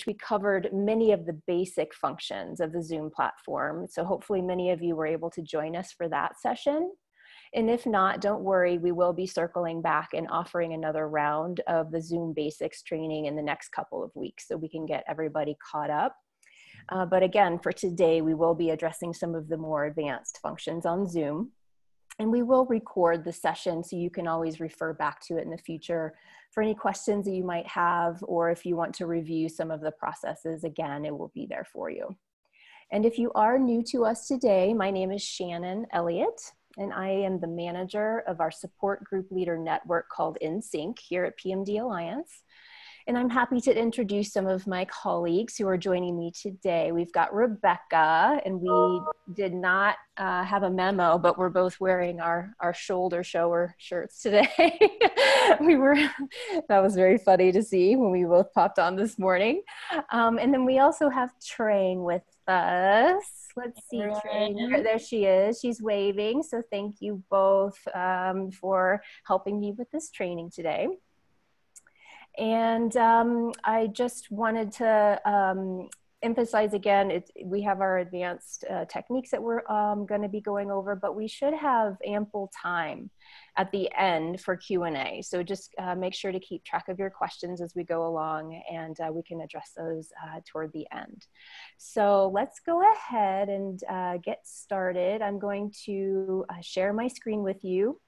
we covered many of the basic functions of the Zoom platform. So hopefully many of you were able to join us for that session. And if not, don't worry, we will be circling back and offering another round of the Zoom basics training in the next couple of weeks so we can get everybody caught up. But again, for today, we will be addressing some of the more advanced functions on Zoom. And we will record the session so you can always refer back to it in the future for any questions that you might have, or if you want to review some of the processes, again, it will be there for you. And if you are new to us today, my name is Shannon Elliott, and I am the manager of our support group leader network called InSync here at PMD Alliance. And I'm happy to introduce some of my colleagues who are joining me today. We've got Rebecca, and we did not have a memo, but we're both wearing our shoulder shower shirts today. That was very funny to see when we both popped on this morning. And then we also have Trang with us. Let's see, Trang, there she is. She's waving. So thank you both for helping me with this training today. And I just wanted to emphasize again, we have our advanced techniques that we're going to be going over, but we should have ample time at the end for Q&A. So just make sure to keep track of your questions as we go along, and we can address those toward the end. So let's go ahead and get started. I'm going to share my screen with you,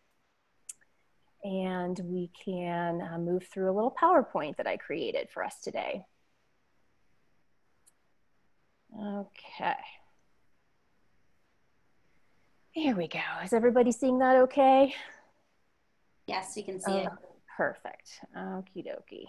and we can move through a little PowerPoint that I created for us today. Okay. Here we go. Is everybody seeing that okay? Yes, we can see it. Perfect. Okie dokie.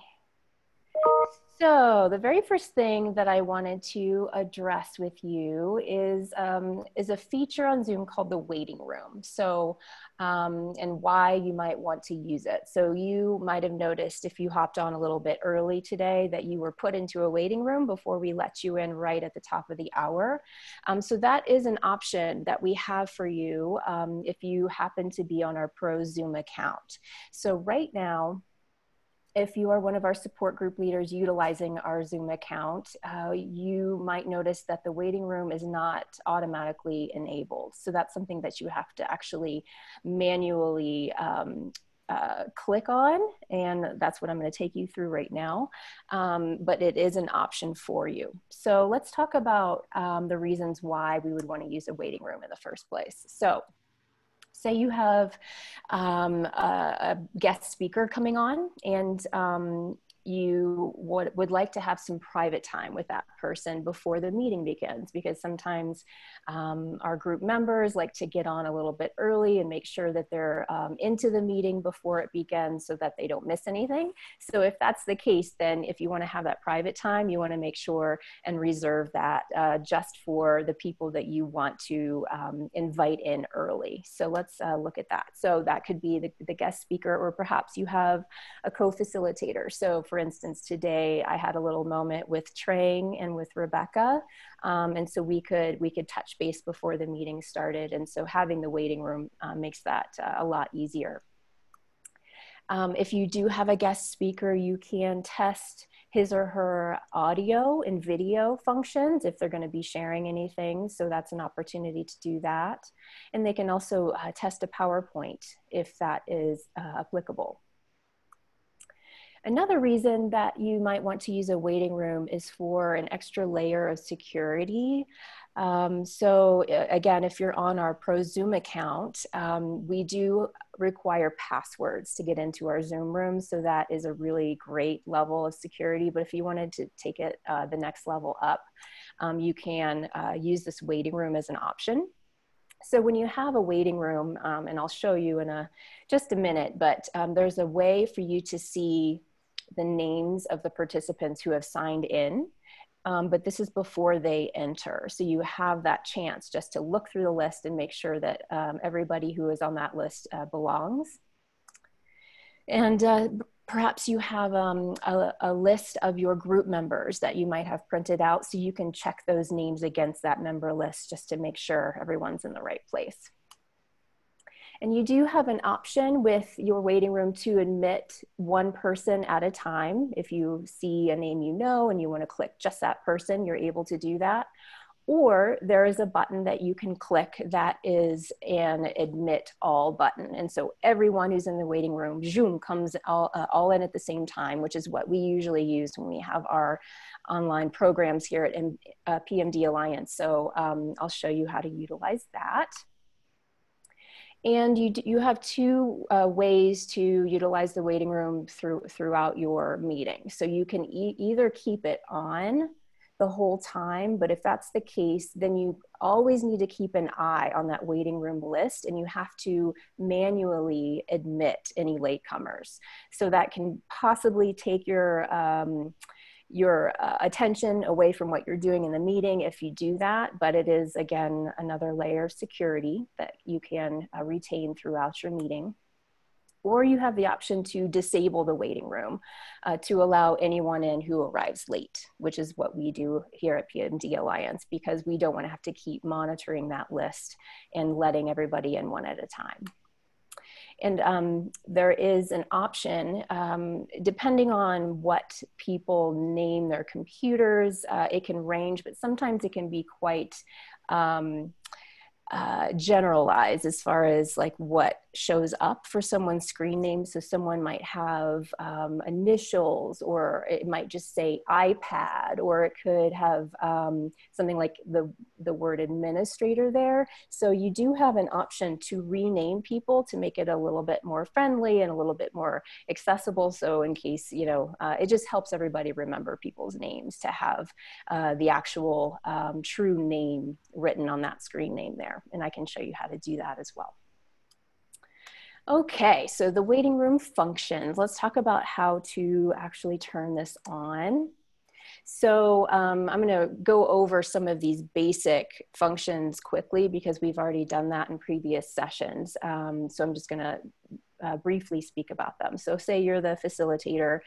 So the very first thing that I wanted to address with you is a feature on Zoom called the waiting room. So, and why you might want to use it. So you might have noticed if you hopped on a little bit early today that you were put into a waiting room before we let you in right at the top of the hour. So that is an option that we have for you if you happen to be on our Pro Zoom account. So right now, if you are one of our support group leaders utilizing our Zoom account, you might notice that the waiting room is not automatically enabled. So that's something that you have to actually manually click on, and that's what I'm going to take you through right now. But it is an option for you. So let's talk about the reasons why we would want to use a waiting room in the first place. So say you have a guest speaker coming on, and you would like to have some private time with that person before the meeting begins, because sometimes our group members like to get on a little bit early and make sure that they're into the meeting before it begins so that they don't miss anything. So if that's the case, then if you want to have that private time, you want to make sure and reserve that just for the people that you want to invite in early. So let's look at that. So that could be the guest speaker, or perhaps you have a co-facilitator. So for instance, today I had a little moment with Trang and with Rebecca, and so we could touch base before the meeting started, and so having the waiting room makes that a lot easier. If you do have a guest speaker, you can test his or her audio and video functions if they're going to be sharing anything, so that's an opportunity to do that. And they can also test a PowerPoint if that is applicable. Another reason that you might want to use a waiting room is for an extra layer of security. So again, if you're on our Pro Zoom account, we do require passwords to get into our Zoom room. So that is a really great level of security. But if you wanted to take it the next level up, you can use this waiting room as an option. So when you have a waiting room, and I'll show you in just a minute, but there's a way for you to see the names of the participants who have signed in, but this is before they enter. So you have that chance just to look through the list and make sure that everybody who is on that list belongs. And perhaps you have a list of your group members that you might have printed out, so you can check those names against that member list just to make sure everyone's in the right place. And you do have an option with your waiting room to admit one person at a time. If you see a name you know and you want to click just that person, you're able to do that. Or there is a button that you can click that is an admit all button. And so everyone who's in the waiting room, zoom, comes all in at the same time, which is what we usually use when we have our online programs here at PMD Alliance. So I'll show you how to utilize that. And you have two ways to utilize the waiting room throughout your meeting. So you can either keep it on the whole time, but if that's the case, then you always need to keep an eye on that waiting room list, and you have to manually admit any latecomers. So that can possibly take your attention away from what you're doing in the meeting if you do that, but it is, again, another layer of security that you can retain throughout your meeting. Or you have the option to disable the waiting room to allow anyone in who arrives late, which is what we do here at PMD Alliance, because we don't want to have to keep monitoring that list and letting everybody in one at a time. And there is an option, depending on what people name their computers, it can range, but sometimes it can be quite generalized as far as like what shows up for someone's screen name. So someone might have initials, or it might just say iPad, or it could have something like the word administrator there. So you do have an option to rename people to make it a little bit more friendly and a little bit more accessible. So in case, you know, it just helps everybody remember people's names to have the actual true name written on that screen name there. And I can show you how to do that as well. Okay, so the waiting room functions. Let's talk about how to actually turn this on. So I'm going to go over some of these basic functions quickly because we've already done that in previous sessions. So I'm just going to briefly speak about them. So say you're the facilitator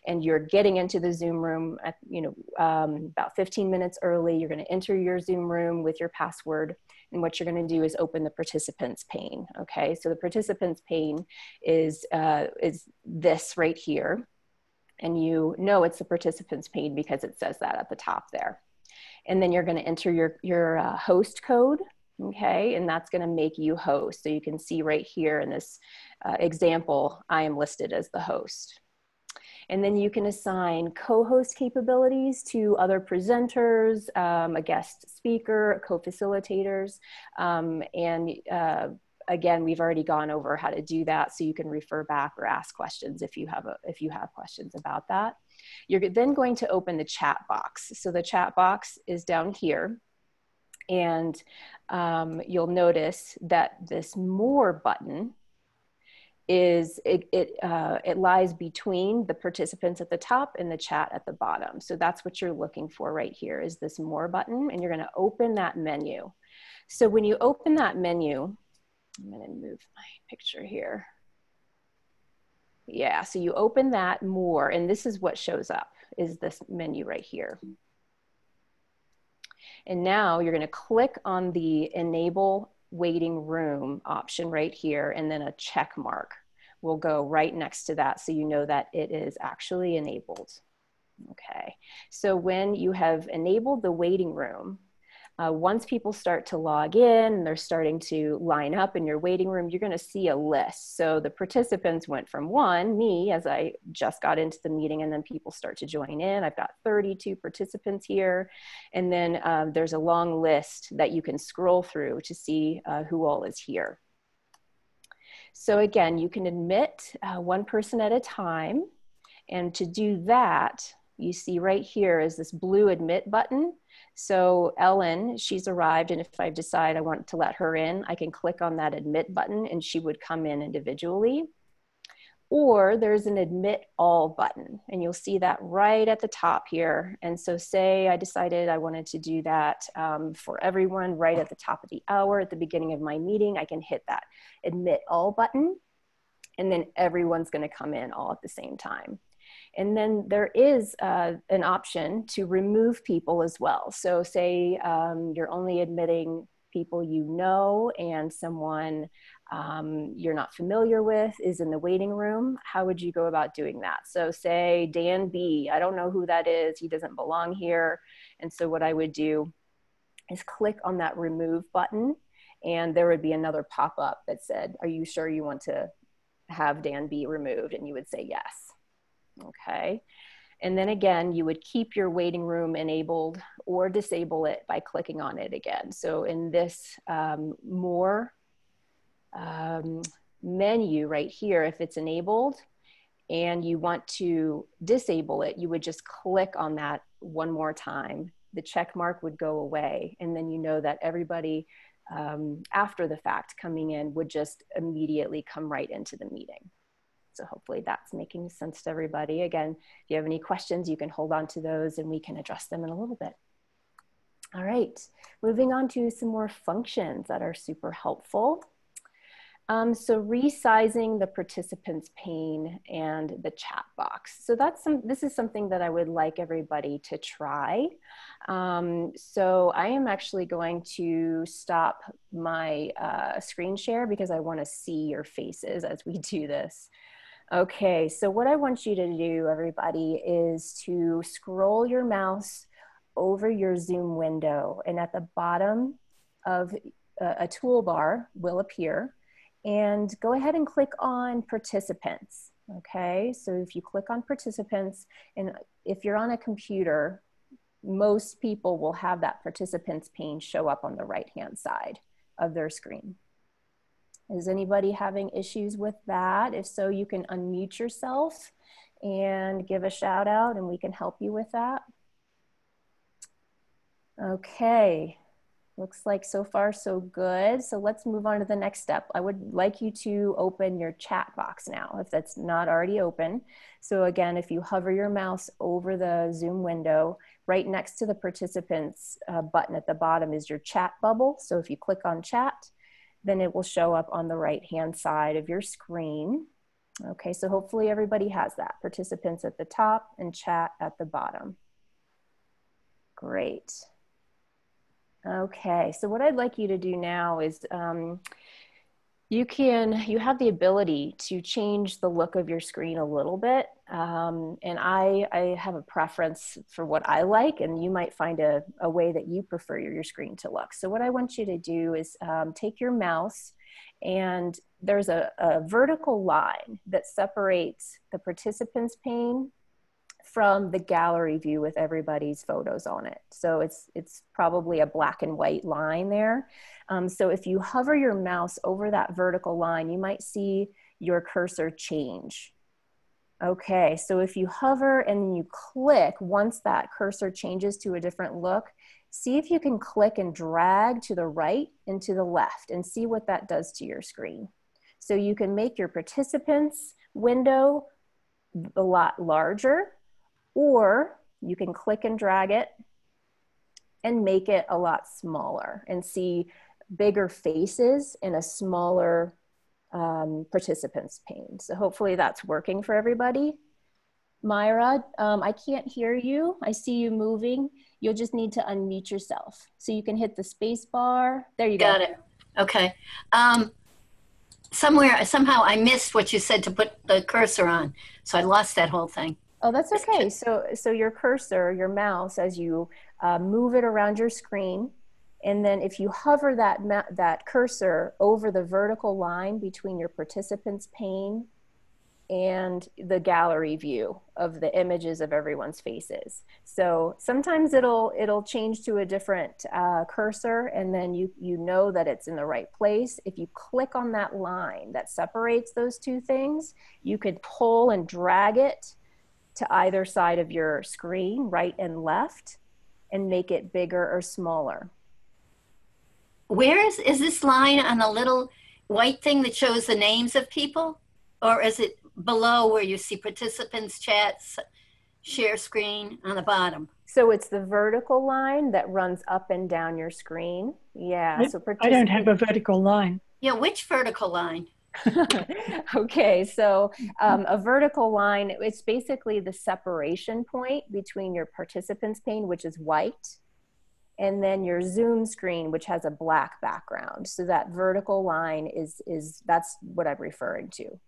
and you're getting into the Zoom room at, about 15 minutes early. You're going to enter your Zoom room with your password. And what you're going to do is open the participants pane. Okay, so the participants pane is this right here. And you know it's the participants pane because it says that at the top there. And then you're going to enter your host code. Okay, and that's going to make you host. So you can see right here in this example, I am listed as the host. And then you can assign co-host capabilities to other presenters, a guest speaker, co-facilitators, again, we've already gone over how to do that, so you can refer back or ask questions if you have questions about that. You're then going to open the chat box. So the chat box is down here, and you'll notice that this More button it lies between the participants at the top and the chat at the bottom. So that's what you're looking for right here, is this More button, and you're going to open that menu. So when you open that menu, I'm going to move my picture here. Yeah, so you open that More, and this is what shows up, is this menu right here. And now you're going to click on the Enable Waiting Room option right here, and then a check mark will go right next to that, so you know that it is actually enabled. Okay, so when you have enabled the waiting room, once people start to log in and they're starting to line up in your waiting room, you're going to see a list. So the participants went from me, as I just got into the meeting, and then people start to join in. I've got 32 participants here. And then there's a long list that you can scroll through to see who all is here. So again, you can admit one person at a time. And to do that, you see right here is this blue admit button. So Ellen, she's arrived, and if I decide I want to let her in, I can click on that admit button and she would come in individually. Or there's an admit all button, and you'll see that right at the top here. And so say I decided I wanted to do that for everyone right at the top of the hour at the beginning of my meeting, I can hit that admit all button, and then everyone's going to come in all at the same time. And then there is an option to remove people as well. So say you're only admitting people you know, and someone you're not familiar with is in the waiting room, how would you go about doing that? So say Dan B, I don't know who that is, he doesn't belong here. And so what I would do is click on that remove button, and there would be another pop-up that said, are you sure you want to have Dan B removed? And you would say yes. Okay. And then again, you would keep your waiting room enabled or disable it by clicking on it again. So in this more menu right here, if it's enabled and you want to disable it, you would just click on that one more time. The check mark would go away, and then you know that everybody after the fact coming in would just immediately come right into the meeting. So hopefully that's making sense to everybody. Again, if you have any questions, you can hold on to those and we can address them in a little bit. All right, moving on to some more functions that are super helpful. So resizing the participants pane and the chat box. So this is something that I would like everybody to try. So I am actually going to stop my screen share because I want to see your faces as we do this. Okay, so what I want you to do, everybody, is to scroll your mouse over your Zoom window, and at the bottom of a toolbar will appear, and go ahead and click on participants. Okay, so if you click on participants, and if you're on a computer, most people will have that participants pane show up on the right-hand side of their screen. Is anybody having issues with that? If so, you can unmute yourself and give a shout out and we can help you with that. Okay, looks like so far so good. So let's move on to the next step. I would like you to open your chat box now, if that's not already open. So again, if you hover your mouse over the Zoom window, right next to the participants button at the bottom is your chat bubble. So if you click on chat, then it will show up on the right-hand side of your screen. Okay, so hopefully everybody has that. Participants at the top and chat at the bottom. Great. Okay, so what I'd like you to do now is you have the ability to change the look of your screen a little bit. And I have a preference for what I like, and you might find a way that you prefer your screen to look. So what I want you to do is take your mouse, and there's a vertical line that separates the participants pane from the gallery view with everybody's photos on it. So it's probably a black and white line there. So if you hover your mouse over that vertical line, you might see your cursor change. Okay, so if you hover and you click, once that cursor changes to a different look, see if you can click and drag to the right and to the left and see what that does to your screen. So you can make your participants window a lot larger, or you can click and drag it and make it a lot smaller and see bigger faces in a smaller participants pane. So hopefully that's working for everybody. Myra, I can't hear you. I see you moving. You'll just need to unmute yourself. So you can hit the space bar. There you go. Got it. Okay. Somehow I missed what you said to put the cursor on. So I lost that whole thing. Oh, that's okay. So your cursor, your mouse, as you move it around your screen, and then if you hover that cursor over the vertical line between your participants pane and the gallery view of the images of everyone's faces. So sometimes it'll change to a different cursor, and then you know that it's in the right place. If you click on that line that separates those two things, you could pull and drag it to either side of your screen, right and left, and make it bigger or smaller. Where is this line on the little white thing that shows the names of people? Or is it below where you see participants, chats, share screen on the bottom? So it's the vertical line that runs up and down your screen. Yeah. I don't have a vertical line. Yeah, which vertical line? Okay, so a vertical line, it's basically the separation point between your participants pane, which is white, and then your Zoom screen, which has a black background. So that vertical line that's what I'm referring to.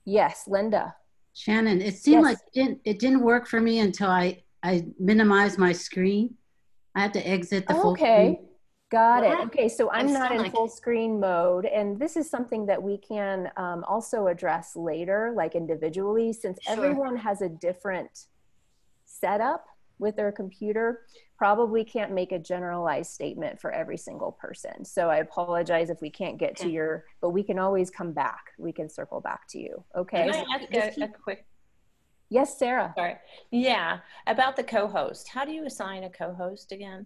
Yes, Linda. Shannon, it seemed Yes. like it didn't work for me until I minimized my screen. I had to exit the full screen. Got it. What? Okay, so I'm not still in not- full screen mode, and this is something that we can also address later, like individually, since Sure. everyone has a different setup with their computer. Probably can't make a generalized statement for every single person. So I apologize if we can't get to your, but we can always come back. We can circle back to you. Okay. Can I ask a quick? Yes, Sarah. Sorry. Yeah, about the co-host. How do you assign a co-host again?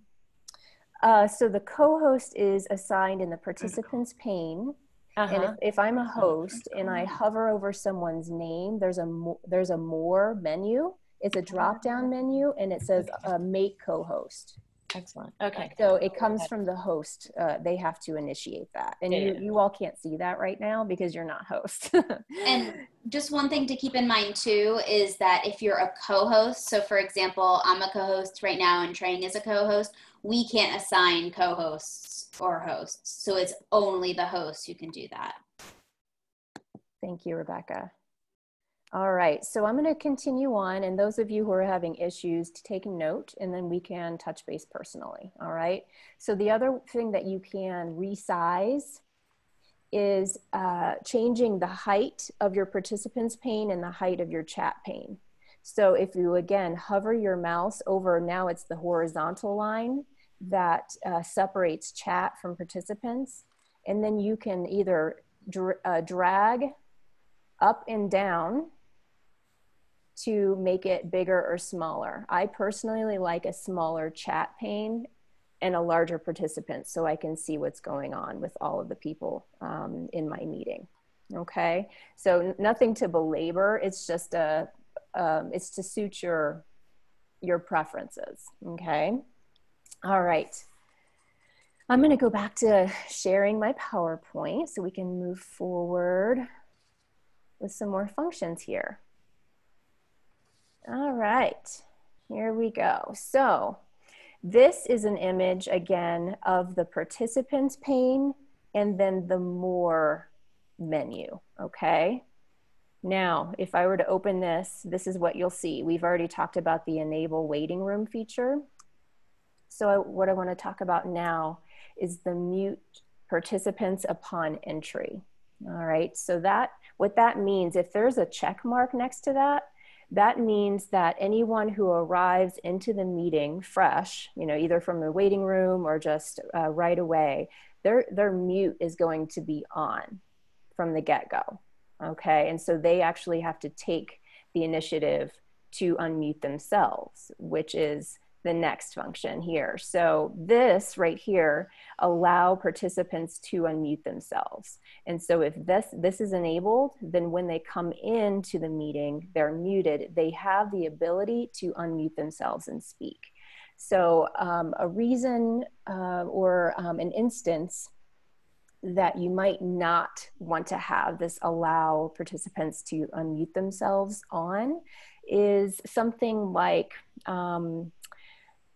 So the co-host is assigned in the participants pane. And if I'm a host and I hover over someone's name, there's a more menu. It's a drop-down menu, and it says make co-host. Excellent. Okay. So it comes from the host. They have to initiate that. And you all can't see that right now because you're not hosts. And just one thing to keep in mind too is that if you're a co-host, so for example, I'm a co-host right now and Trang is a co-host, we can't assign co-hosts or hosts. So it's only the host who can do that. Thank you, Rebecca. All right, so I'm going to continue on, and those of you who are having issues, to take a note, and then we can touch base personally. All right, so the other thing that you can resize is changing the height of your participants pane and the height of your chat pane. So if you again hover your mouse over, now it's the horizontal line that separates chat from participants, and then you can either drag up and down to make it bigger or smaller. I personally like a smaller chat pane and a larger participant so I can see what's going on with all of the people in my meeting. Okay, so nothing to belabor. It's just it's to suit your preferences. Okay, all right. I'm going to go back to sharing my PowerPoint so we can move forward with some more functions here. All right, here we go. So this is an image again of the participants pane and then the more menu, okay? Now, if I were to open this, this is what you'll see. We've already talked about the enable waiting room feature. So what I want to talk about now is the mute participants upon entry. All right, so what that means, if there's a check mark next to that, that means that anyone who arrives into the meeting fresh, you know, either from the waiting room or just right away, their mute is going to be on from the get-go, okay? And so they actually have to take the initiative to unmute themselves, which is the next function here. So this right here, allow participants to unmute themselves. And so if this is enabled, then when they come into the meeting, they're muted, they have the ability to unmute themselves and speak. So a reason or an instance that you might not want to have this allow participants to unmute themselves on is something like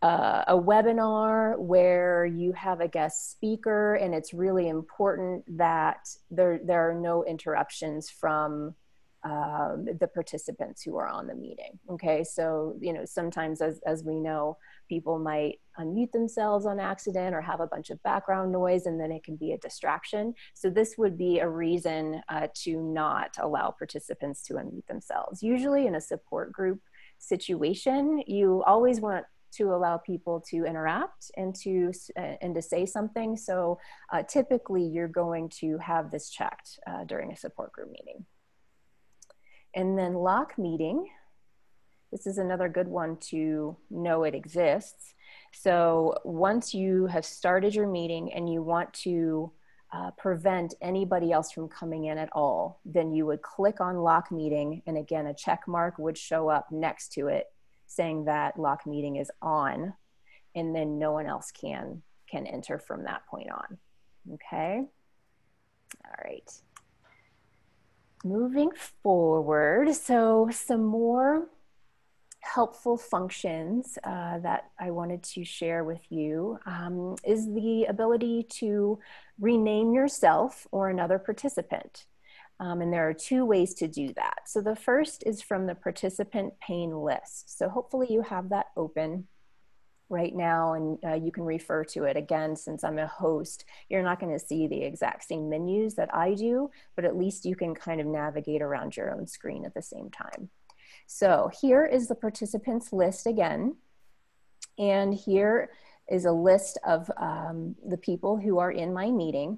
a webinar where you have a guest speaker and it's really important that there are no interruptions from the participants who are on the meeting. Okay, so you know, sometimes as we know, people might unmute themselves on accident or have a bunch of background noise, and then it can be a distraction. So this would be a reason to not allow participants to unmute themselves. Usually in a support group situation, you always want to allow people to interact and to say something. So typically you're going to have this checked during a support group meeting. And then lock meeting. This is another good one to know it exists. So once you have started your meeting and you want to prevent anybody else from coming in at all, then you would click on lock meeting, and again, a check mark would show up next to it saying that lock meeting is on, and then no one else can enter from that point on. Okay, all right. Moving forward, so some more helpful functions that I wanted to share with you is the ability to rename yourself or another participant. And there are two ways to do that. So the first is from the participant pane list. So hopefully you have that open right now, and you can refer to it. Again, since I'm a host, you're not going to see the exact same menus that I do, but at least you can kind of navigate around your own screen at the same time. So here is the participants list again, and here is a list of the people who are in my meeting.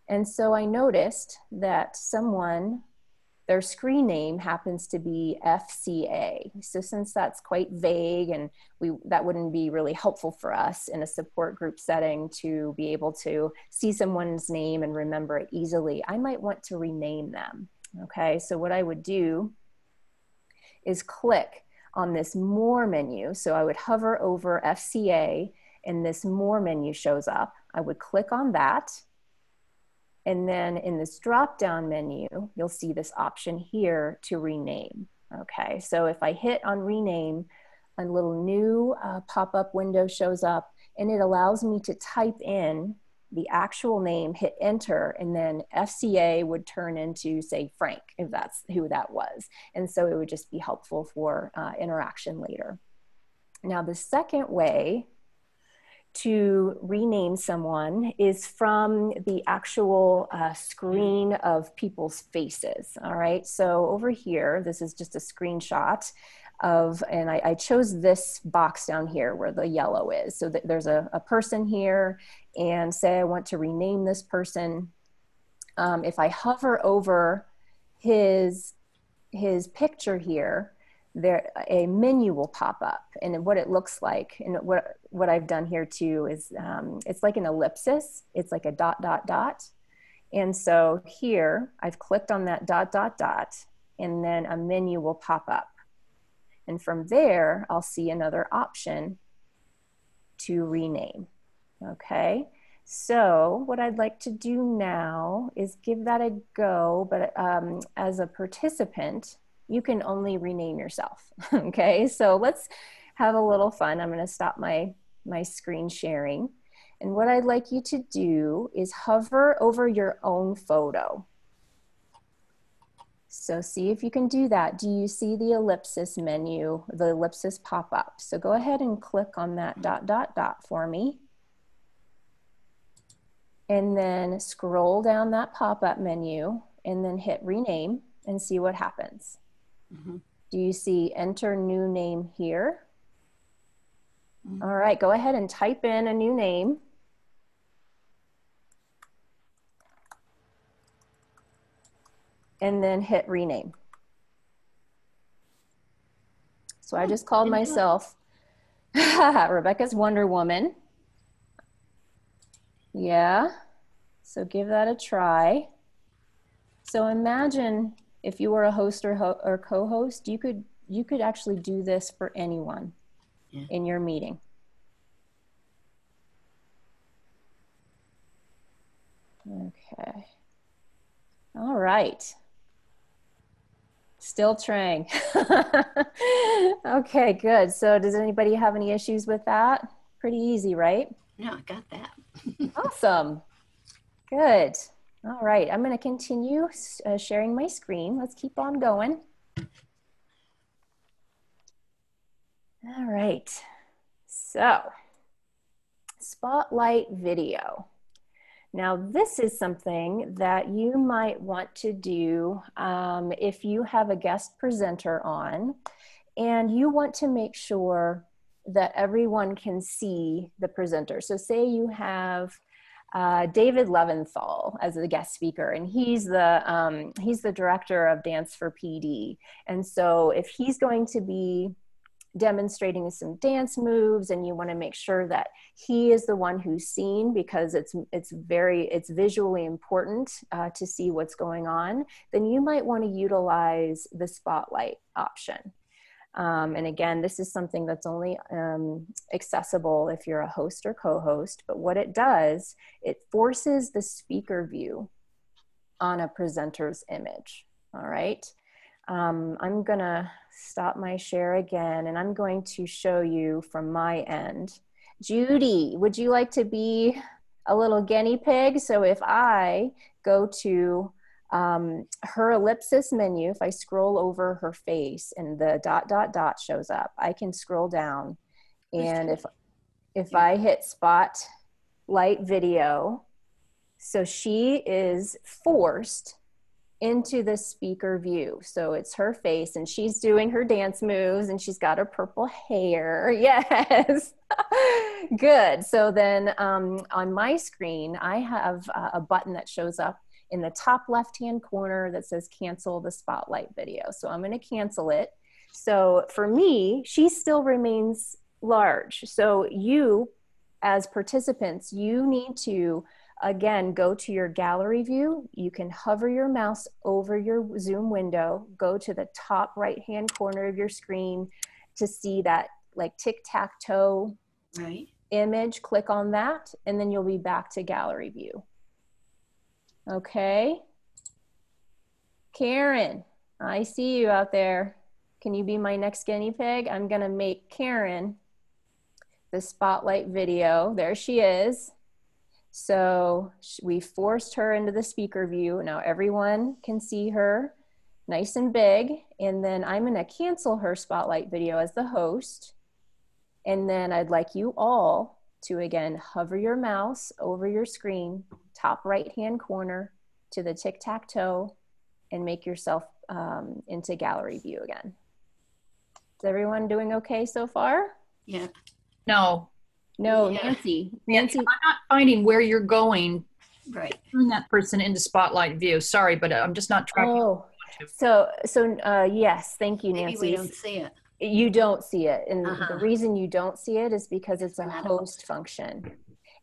And so I noticed that someone, their screen name happens to be FCA. So since that's quite vague and that wouldn't be really helpful for us in a support group setting to be able to see someone's name and remember it easily, I might want to rename them. Okay, so what I would do is click on this More menu. So I would hover over FCA and this More menu shows up. I would click on that. And then in this drop-down menu, you'll see this option here to rename. Okay, so if I hit on rename, a little new pop-up window shows up, and it allows me to type in the actual name, hit enter, and then FCA would turn into, say, Frank, if that's who that was. And so it would just be helpful for interaction later. Now, the second way to rename someone is from the actual screen of people's faces. All right, so over here, this is just a screenshot of, and I chose this box down here where the yellow is. So that there's a person here, and say I want to rename this person. If I hover over his picture here, there a menu will pop up, and what it looks like, and what I've done here too is it's like an ellipsis. It's like a dot, dot, dot. And so here I've clicked on that dot, dot, dot, and then a menu will pop up. And from there, I'll see another option to rename. Okay, so what I'd like to do now is give that a go, but as a participant, you can only rename yourself. Okay, so let's have a little fun. I'm going to stop my screen sharing. And what I'd like you to do is hover over your own photo. So see if you can do that. Do you see the ellipsis menu, the ellipsis pop up? So go ahead and click on that dot, dot, dot for me. And then scroll down that pop-up menu and then hit rename and see what happens. Mm-hmm. Do you see enter new name here? Mm-hmm. All right, go ahead and type in a new name. And then hit rename. So I just called myself Rebecca's Wonder Woman. Yeah, so give that a try. So imagine if you were a host or co-host, you could actually do this for anyone in your meeting. Okay. All right. Still trying. Okay, good. So does anybody have any issues with that? Pretty easy, right? No, I got that. Awesome. Good. All right, I'm going to continue sharing my screen. Let's keep on going. All right. So, spotlight video. Now, this is something that you might want to do if you have a guest presenter on and you want to make sure that everyone can see the presenter. So say you have David Leventhal as a guest speaker, and he's the director of Dance for PD. And so if he's going to be demonstrating some dance moves and you want to make sure that he is the one who's seen, because it's visually important to see what's going on, then you might want to utilize the spotlight option. And again, this is something that's only accessible if you're a host or co-host, but what it does, it forces the speaker view on a presenter's image, all right? I'm gonna stop my share again, and I'm going to show you from my end. Judy, would you like to be a little guinea pig? So if I go to her ellipsis menu, if I scroll over her face and the ... shows up, I can scroll down, and if I hit spotlight video, so she is forced into the speaker view. So it's her face, and she's doing her dance moves, and she's got her purple hair. Yes. Good. So then on my screen, I have a button that shows up in the top left-hand corner that says cancel the spotlight video. So I'm going to cancel it. So for me, she still remains large. So you, as participants, you need to, again, go to your gallery view. You can hover your mouse over your Zoom window, go to the top right-hand corner of your screen to see that like tic-tac-toe image. Click on that, and then you'll be back to gallery view. Okay. Karen, I see you out there. Can you be my next guinea pig? I'm gonna make Karen the spotlight video. There she is. So we forced her into the speaker view. Now everyone can see her nice and big. And then I'm gonna cancel her spotlight video as the host. And then I'd like you all to, again, hover your mouse over your screen, top right-hand corner to the tic-tac-toe, and make yourself into gallery view again. Is everyone doing okay so far? Yeah. No. No, Yeah. Nancy. I'm not finding where you're going. Right. Turn that person into spotlight view. Sorry, but I'm just not tracking. Oh, yes, thank you, Maybe Nancy. we don't see it. You don't see it. And the reason you don't see it is because it's a host function.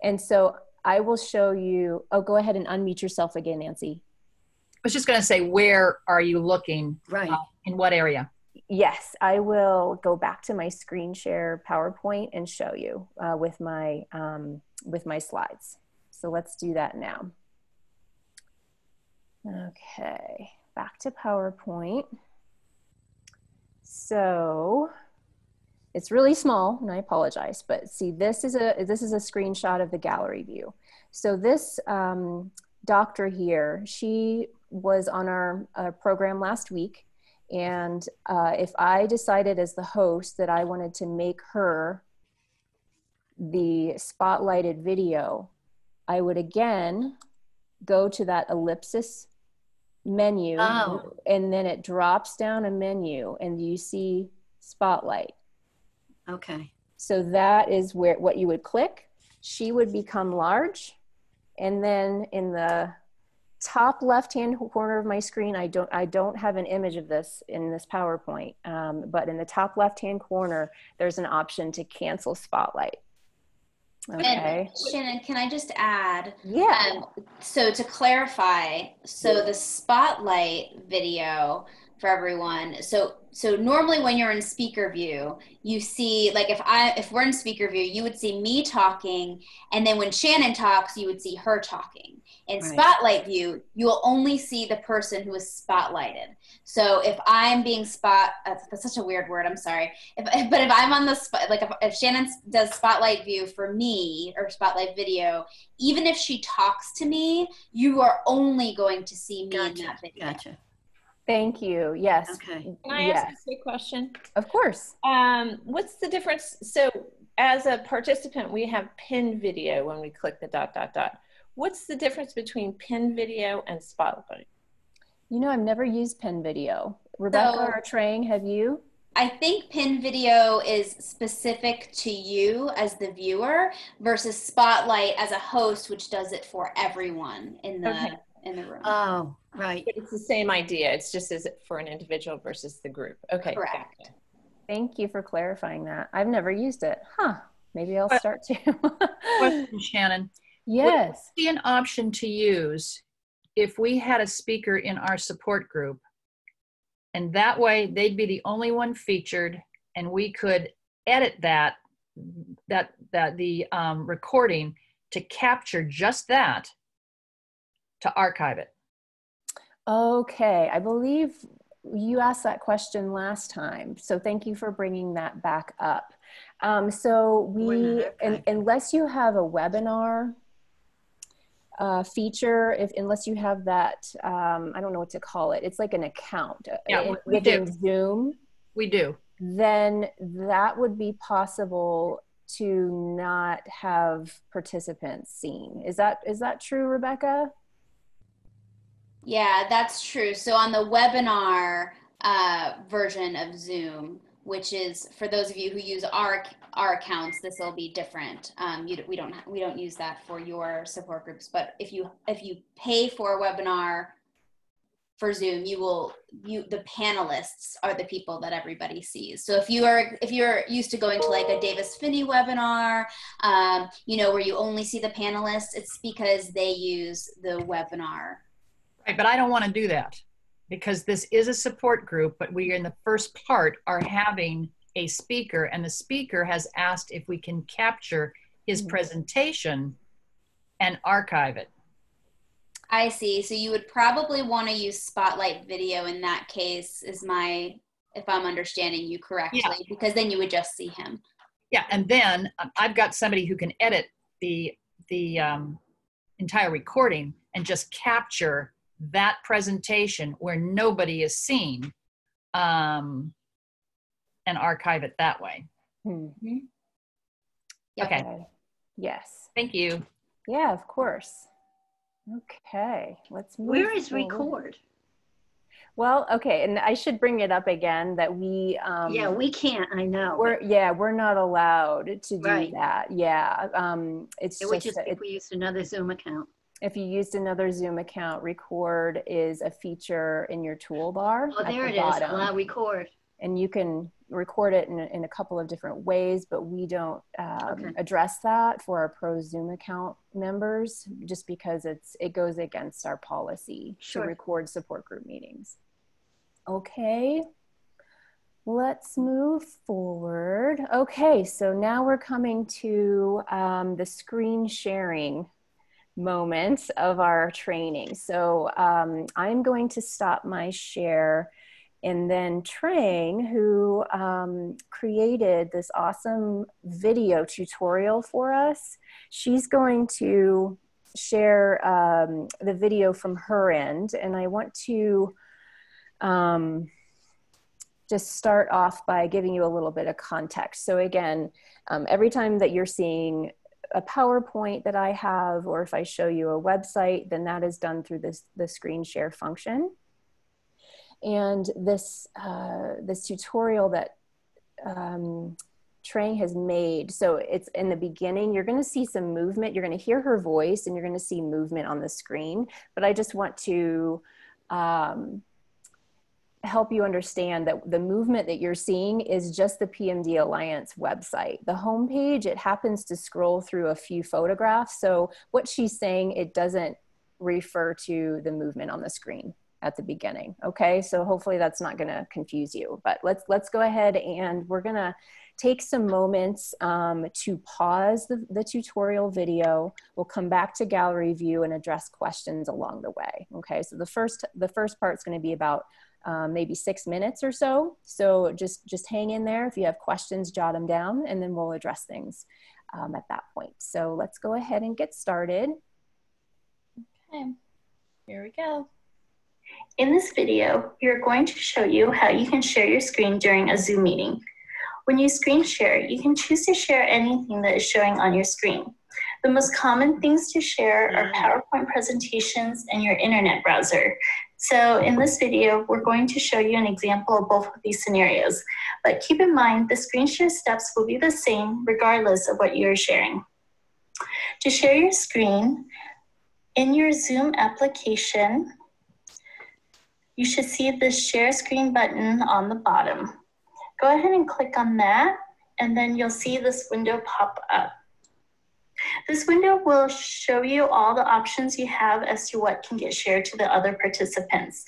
And so I will show you, go ahead and unmute yourself again, Nancy. I was just going to say, where are you looking? Right. In what area? Yes, I will go back to my screen share PowerPoint and show you with my slides. So let's do that now. Okay, back to PowerPoint. So it's really small, and I apologize, but see, this is a screenshot of the gallery view. So this doctor here, she was on our program last week, and if I decided as the host that I wanted to make her the spotlighted video, I would again go to that ellipsis menu, and then it drops down a menu, and you see spotlight. Okay. So that is what you would click. She would become large, and then in the top left-hand corner of my screen, I don't have an image of this in this PowerPoint, but in the top left-hand corner, there's an option to cancel spotlight. Okay. And Shannon, can I just add? Yeah. So to clarify, so the spotlight video for everyone. So normally when you're in speaker view, you see, like if we're in speaker view, you would see me talking, and then when Shannon talks, you would see her talking. In spotlight view, you will only see the person who is spotlighted. So if I'm being that's such a weird word, I'm sorry. But if I'm on the spot, like if Shannon does spotlight view for me or spotlight video, even if she talks to me, you are only going to see me in that video. Gotcha. Thank you. Yes. Okay. Can I ask a quick question? Of course. What's the difference? So as a participant, we have pin video when we click the ... What's the difference between pin video and spotlight? You know, I've never used pin video. Rebecca or Trang, have you? I think pin video is specific to you as the viewer versus spotlight as a host, which does it for everyone in the room. Oh, right. But it's the same idea. It's just as for an individual versus the group. Okay. Correct. Gotcha. Thank you for clarifying that. I've never used it. Huh. Maybe I'll start to. Question, Shannon. Yes. Would it be an option to use if we had a speaker in our support group, and that way they'd be the only one featured, and we could edit the recording to capture just that, to archive it? Okay. I believe you asked that question last time, so thank you for bringing that back up. So unless you have a webinar feature, unless you have that, I don't know what to call it. It's like an account within Zoom. We do. Then that would be possible to not have participants seen. Is that true, Rebecca? Yeah, that's true. So on the webinar version of Zoom, which is for those of you who use our accounts, this will be different. We don't use that for your support groups. But if you pay for a webinar for Zoom, the panelists are the people that everybody sees. So if you're used to going to like a Davis Finney webinar, where you only see the panelists, it's because they use the webinar. Right, but I don't want to do that because this is a support group, but we in the first part are having a speaker, and the speaker has asked if we can capture his presentation and archive it. I see. So you would probably want to use Spotlight Video in that case, if I'm understanding you correctly, because then you would just see him. Yeah, and then I've got somebody who can edit the entire recording and just capture that presentation where nobody is seen, and archive it that way. Mm-hmm. Yep. Okay. Yes. Thank you. Yeah, of course. Okay, let's move. Where is forward. record? Well, okay, and I should bring it up again that we yeah, we can't, I know. We're not allowed to do Right. that. Yeah. It would just be if we used another Zoom account. If you used another Zoom account, record is a feature in your toolbar. Oh, there it is. Allow record. And you can record it in a couple of different ways, but we don't address that for our pro Zoom account members just because it goes against our policy to record support group meetings. Okay, let's move forward. Okay, so now we're coming to the screen sharing moment of our training. So I'm going to stop my share, and then Trang, who created this awesome video tutorial for us, she's going to share the video from her end. And I want to just start off by giving you a little bit of context. So again, every time that you're seeing a PowerPoint that I have, or if I show you a website, then that is done through the screen share function. And this tutorial that Trang has made, so it's in the beginning, you're going to see some movement, you're going to hear her voice, and you're going to see movement on the screen. But I just want to help you understand that the movement that you're seeing is just the PMD Alliance website. The homepage, it happens to scroll through a few photographs. So what she's saying, it doesn't refer to the movement on the screen at the beginning. Okay, so hopefully that's not going to confuse you. But let's go ahead, and we're going to take some moments to pause the tutorial video. We'll come back to gallery view and address questions along the way. Okay, so the first part is going to be about maybe 6 minutes or so. So just hang in there. If you have questions, jot them down, and then we'll address things at that point. So let's go ahead and get started. Okay, here we go. In this video, we are going to show you how you can share your screen during a Zoom meeting. When you screen share, you can choose to share anything that is showing on your screen. The most common things to share are PowerPoint presentations and your internet browser. So in this video, we're going to show you an example of both of these scenarios. But keep in mind, the screen share steps will be the same regardless of what you're sharing. To share your screen, in your Zoom application, you should see the share screen button on the bottom. Go ahead and click on that, and then you'll see this window pop up. This window will show you all the options you have as to what can get shared to the other participants.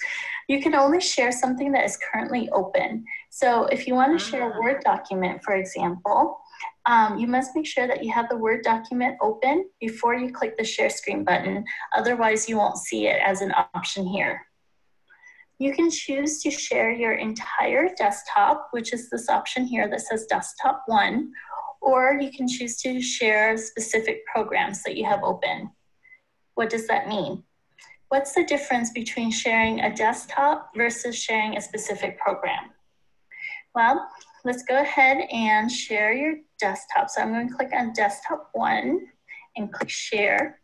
You can only share something that is currently open. So if you want to share a Word document, for example, you must make sure that you have the Word document open before you click the share screen button. Otherwise, you won't see it as an option here. You can choose to share your entire desktop, which is this option here that says Desktop 1, or you can choose to share specific programs that you have open. What does that mean? What's the difference between sharing a desktop versus sharing a specific program? Well, let's go ahead and share your desktop. So I'm going to click on Desktop 1 and click Share.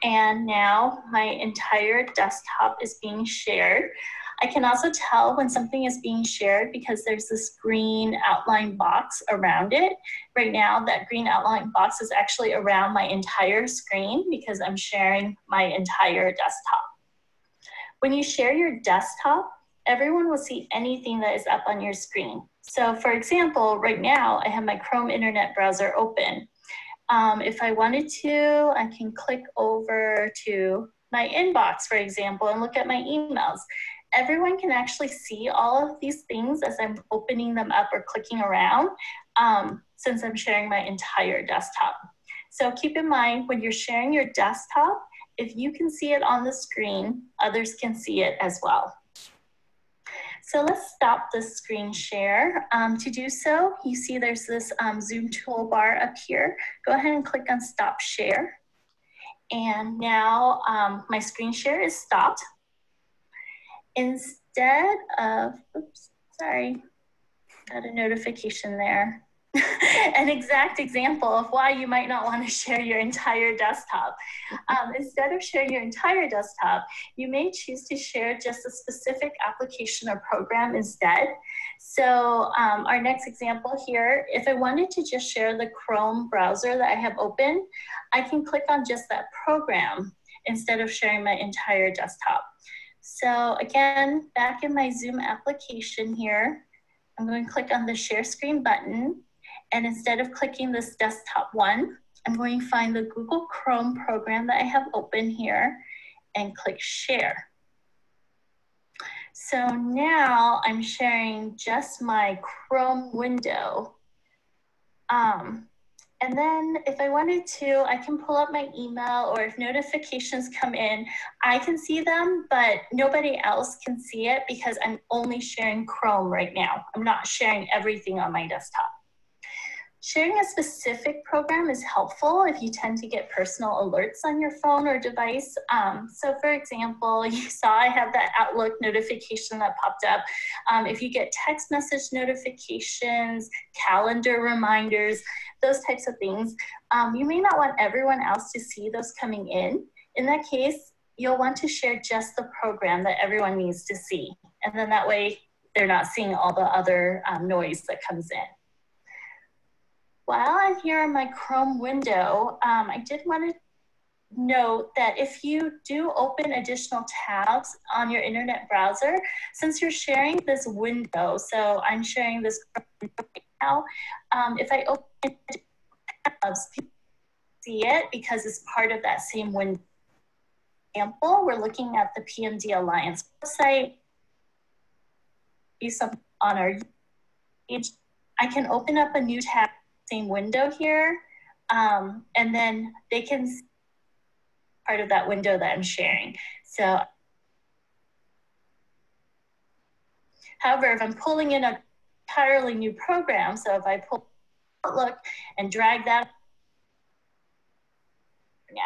And now my entire desktop is being shared. I can also tell when something is being shared because there's this green outline box around it. Right now, that green outline box is actually around my entire screen because I'm sharing my entire desktop. When you share your desktop, everyone will see anything that is up on your screen. So for example, right now, I have my Chrome internet browser open. If I wanted to, I can click over to my inbox, for example, and look at my emails. Everyone can actually see all of these things as I'm opening them up or clicking around, since I'm sharing my entire desktop. So keep in mind, when you're sharing your desktop, if you can see it on the screen, others can see it as well. So let's stop the screen share. To do so, you see there's this Zoom toolbar up here. Go ahead and click on Stop Share. And now my screen share is stopped. Instead of, oops, sorry, got a notification there. An exact example of why you might not want to share your entire desktop. Instead of sharing your entire desktop, you may choose to share just a specific application or program instead. So our next example here, if I wanted to just share the Chrome browser that I have open, I can click on just that program instead of sharing my entire desktop. So again, back in my Zoom application here, I'm going to click on the Share Screen button. And instead of clicking this Desktop 1, I'm going to find the Google Chrome program that I have open here and click Share. So now I'm sharing just my Chrome window. And then if I wanted to, I can pull up my email, or if notifications come in, I can see them, but nobody else can see it because I'm only sharing Chrome right now. I'm not sharing everything on my desktop. Sharing a specific program is helpful if you tend to get personal alerts on your phone or device. So for example, you saw I have that Outlook notification that popped up. If you get text message notifications, calendar reminders, those types of things, you may not want everyone else to see those coming in. In that case, you'll want to share just the program that everyone needs to see. And then that way they're not seeing all the other noise that comes in. While I'm here in my Chrome window, I did want to note that if you do open additional tabs on your internet browser, since you're sharing this window, so I'm sharing this right now, if I open tabs, people see it because it's part of that same window. For example, we're looking at the PMD Alliance website. Do something on our page. I can open up a new tab, same window here, and then they can see part of that window that I'm sharing. So, however, if I'm pulling in an entirely new program, so if I pull Outlook and drag that now.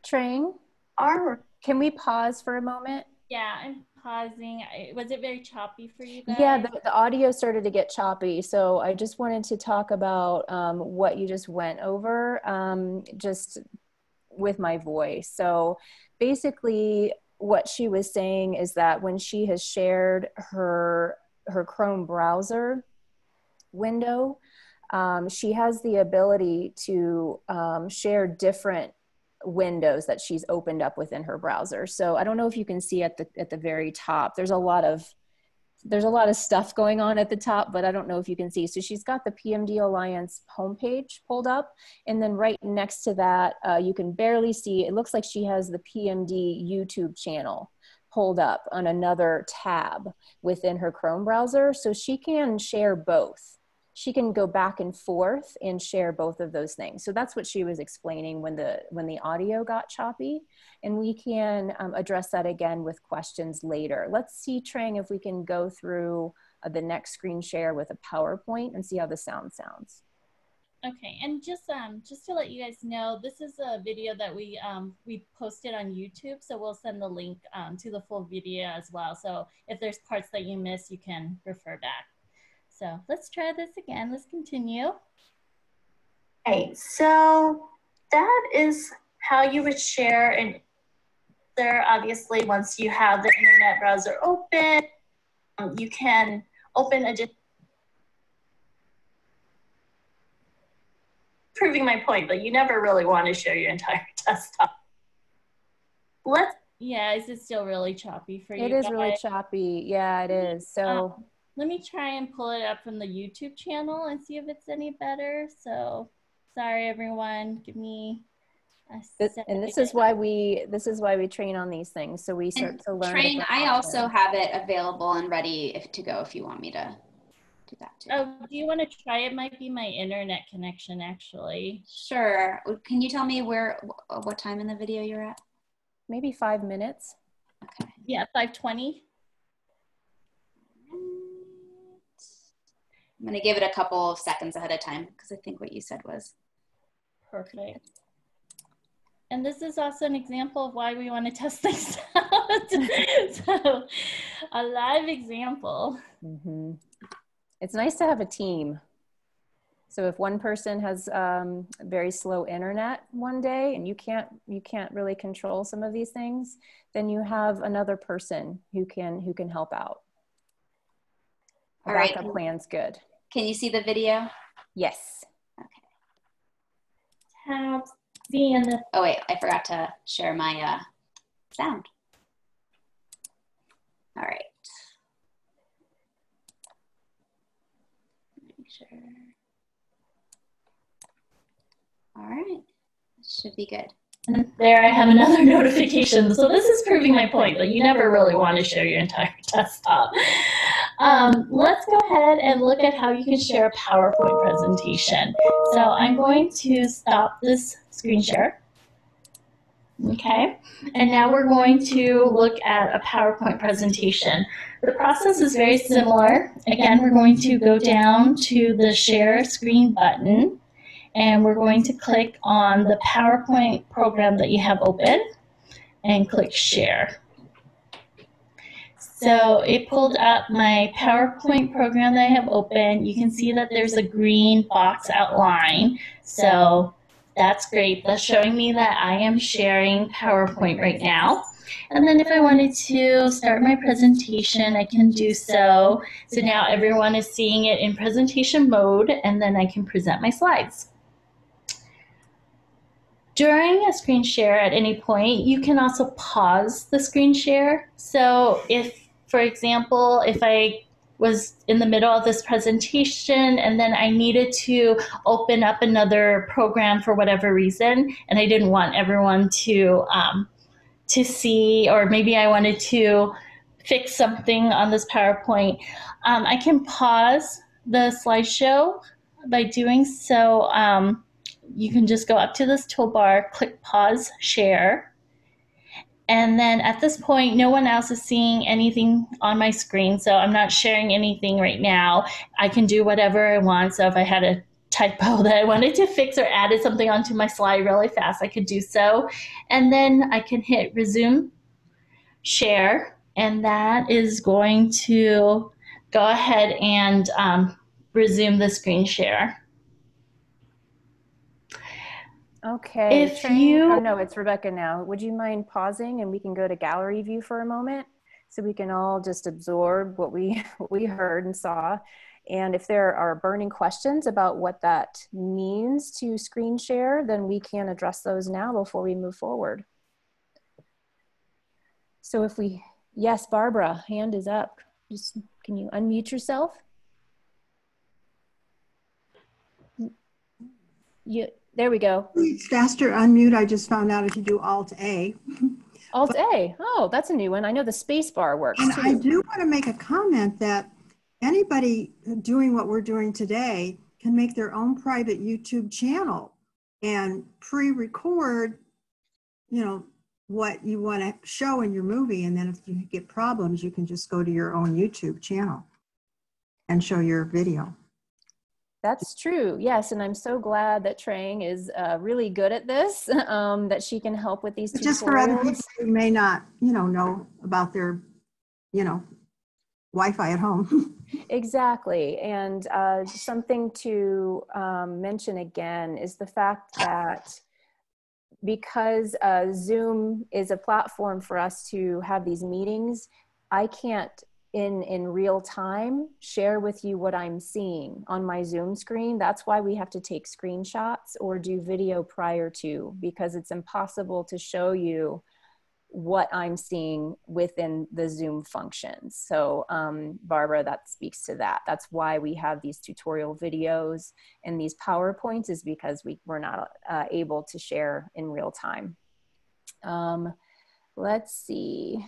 Trang, can we pause for a moment? Yeah, I'm pausing. Was it very choppy for you guys? Yeah, the audio started to get choppy. So I just wanted to talk about what you just went over, just with my voice. So basically what she was saying is that when she has shared her Chrome browser window, she has the ability to share different windows that she's opened up within her browser. So I don't know if you can see at the very top, there's a lot of stuff going on at the top, but I don't know if you can see. So she's got the PMD Alliance homepage pulled up, and then right next to that, you can barely see, it looks like she has the PMD YouTube channel pulled up on another tab within her Chrome browser. So she can share both. she can go back and forth and share both of those things. So that's what she was explaining when the audio got choppy, and we can address that again with questions later. Let's see, Trang, if we can go through the next screen share with a PowerPoint and see how the sound sounds. Okay, and just to let you guys know, this is a video that we posted on YouTube, so we'll send the link to the full video as well. So if there's parts that you miss, you can refer back. So let's try this again. Let's continue. Okay, so that is how you would share. And there, obviously, once you have the internet browser open, you can open a proving my point, but you never really want to share your entire desktop. Yeah, is it still really choppy for you? It is really choppy. Yeah, it is. So let me try and pull it up from the YouTube channel and see if it's any better. So sorry, everyone. Give me a second. And this is why we train on these things. So we start to learn. Train, I also have it available and ready to go if you want me to do that too. Oh, do you want to try? It might be my internet connection, actually. Sure. Can you tell me what time in the video you're at? Maybe 5 minutes. Okay. Yeah, 5:20. I'm going to give it a couple of seconds ahead of time because I think what you said was perfect. And this is also an example of why we want to test things out. So a live example. Mm-hmm. It's nice to have a team. So if one person has very slow internet one day and you can't really control some of these things, then you have another person who can help out. A backup plan's good. Can you see the video? Yes. Okay. Tab C and the. Oh wait, I forgot to share my sound. All right. Make sure. All right, should be good. And there I have another notification. So this is proving my point that you never really want to share your entire desktop. Let's go ahead and look at how you can share a PowerPoint presentation. So I'm going to stop this screen share. Okay, and now we're going to look at a PowerPoint presentation. The process is very similar. Again, we're going to go down to the share screen button, and we're going to click on the PowerPoint program that you have open and click share. So it pulled up my PowerPoint program that I have open. You can see that there's a green box outline. So that's great. That's showing me that I am sharing PowerPoint right now. And then if I wanted to start my presentation, I can do so. So now everyone is seeing it in presentation mode, and then I can present my slides. During a screen share at any point, you can also pause the screen share. So if, for example, if I was in the middle of this presentation and then I needed to open up another program for whatever reason, and I didn't want everyone to see, or maybe I wanted to fix something on this PowerPoint, I can pause the slideshow by doing so. You can just go up to this toolbar, click pause, share. And then at this point, no one else is seeing anything on my screen, so I'm not sharing anything right now. I can do whatever I want. So if I had a typo that I wanted to fix or added something onto my slide really fast, I could do so. And then I can hit resume share, and that is going to go ahead and resume the screen share. Okay, oh no, it's Rebecca now. Would you mind pausing and we can go to gallery view for a moment so we can all just absorb what we heard and saw. And if there are burning questions about what that means to screen share, then we can address those now before we move forward. So if we, yes, Barbara, hand is up. Just, can you unmute yourself? There we go. It's faster unmute. I just found out if you do Alt-A. Alt-A. Oh, that's a new one. I know the space bar works and too. I do want to make a comment that anybody doing what we're doing today can make their own private YouTube channel and pre-record, you know, what you want to show in your movie. And then if you get problems, you can just go to your own YouTube channel and show your video. That's true. Yes. And I'm so glad that Trang is really good at this, that she can help with these tutorials. Just for other people who may not, you know about their, you know, Wi-Fi at home. Exactly. And something to mention again is the fact that because Zoom is a platform for us to have these meetings, I can't in real time share with you what I'm seeing on my Zoom screen. That's why we have to take screenshots or do video prior to, because it's impossible to show you what I'm seeing within the Zoom functions. So Barbara, that speaks to that. That's why we have these tutorial videos and these PowerPoints, is because we're not able to share in real time. Let's see.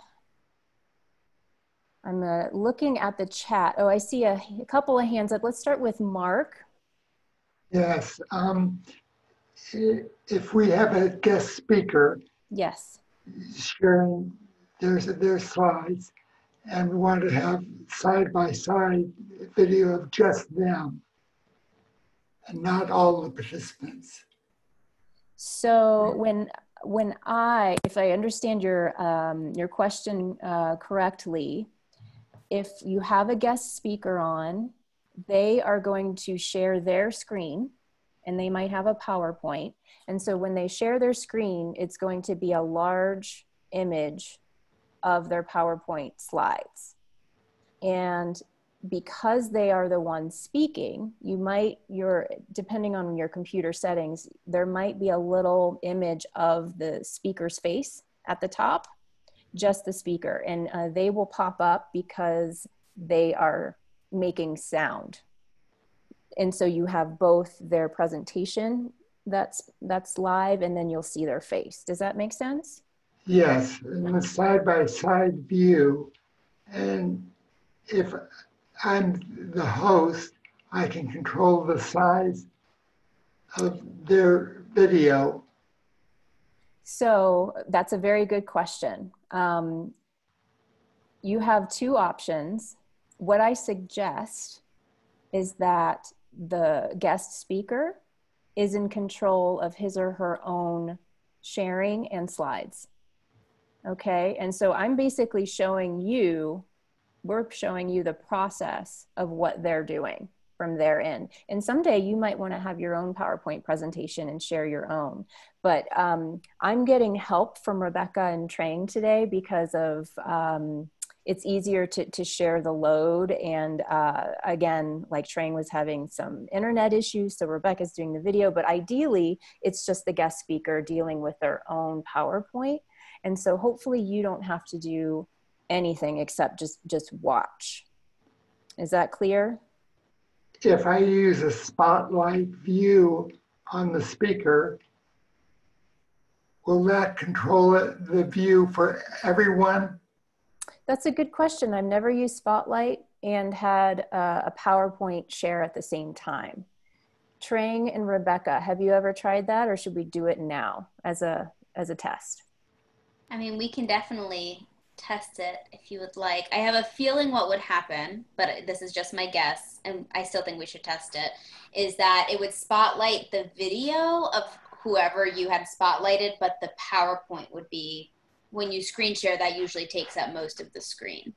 I'm looking at the chat. Oh, I see a couple of hands up. Let's start with Mark. Yes. If we have a guest speaker, yes, sharing their slides, and we want to have side-by-side video of just them and not all the participants. So if I understand your question correctly, if you have a guest speaker on, they are going to share their screen and they might have a PowerPoint. And so when they share their screen, it's going to be a large image of their PowerPoint slides. And because they are the ones speaking, depending on your computer settings, there might be a little image of the speaker's face at the top, just the speaker. And they will pop up because they are making sound. And so you have both their presentation that's live, and then you'll see their face. Does that make sense? Yes, in the side-by-side view. And if I'm the host, I can control the size of their video. So that's a very good question. You have two options. What I suggest is that the guest speaker is in control of his or her own sharing and slides. Okay, and so I'm basically we're showing you the process of what they're doing from their end. And someday you might want to have your own PowerPoint presentation and share your own. But I'm getting help from Rebecca and Trang today because of it's easier to share the load. And again, like Trang was having some internet issues, so Rebecca's doing the video, but ideally it's just the guest speaker dealing with their own PowerPoint. And so hopefully you don't have to do anything except just watch. Is that clear? If I use a spotlight view on the speaker, will that control the view for everyone? That's a good question. I've never used Spotlight and had a PowerPoint share at the same time. Trang and Rebecca, have you ever tried that, or should we do it now as a test? I mean, we can definitely test it if you would like. I have a feeling what would happen, but this is just my guess, and I still think we should test it, is that it would spotlight the video of whoever you had spotlighted, but the PowerPoint would be, when you screen share, that usually takes up most of the screen.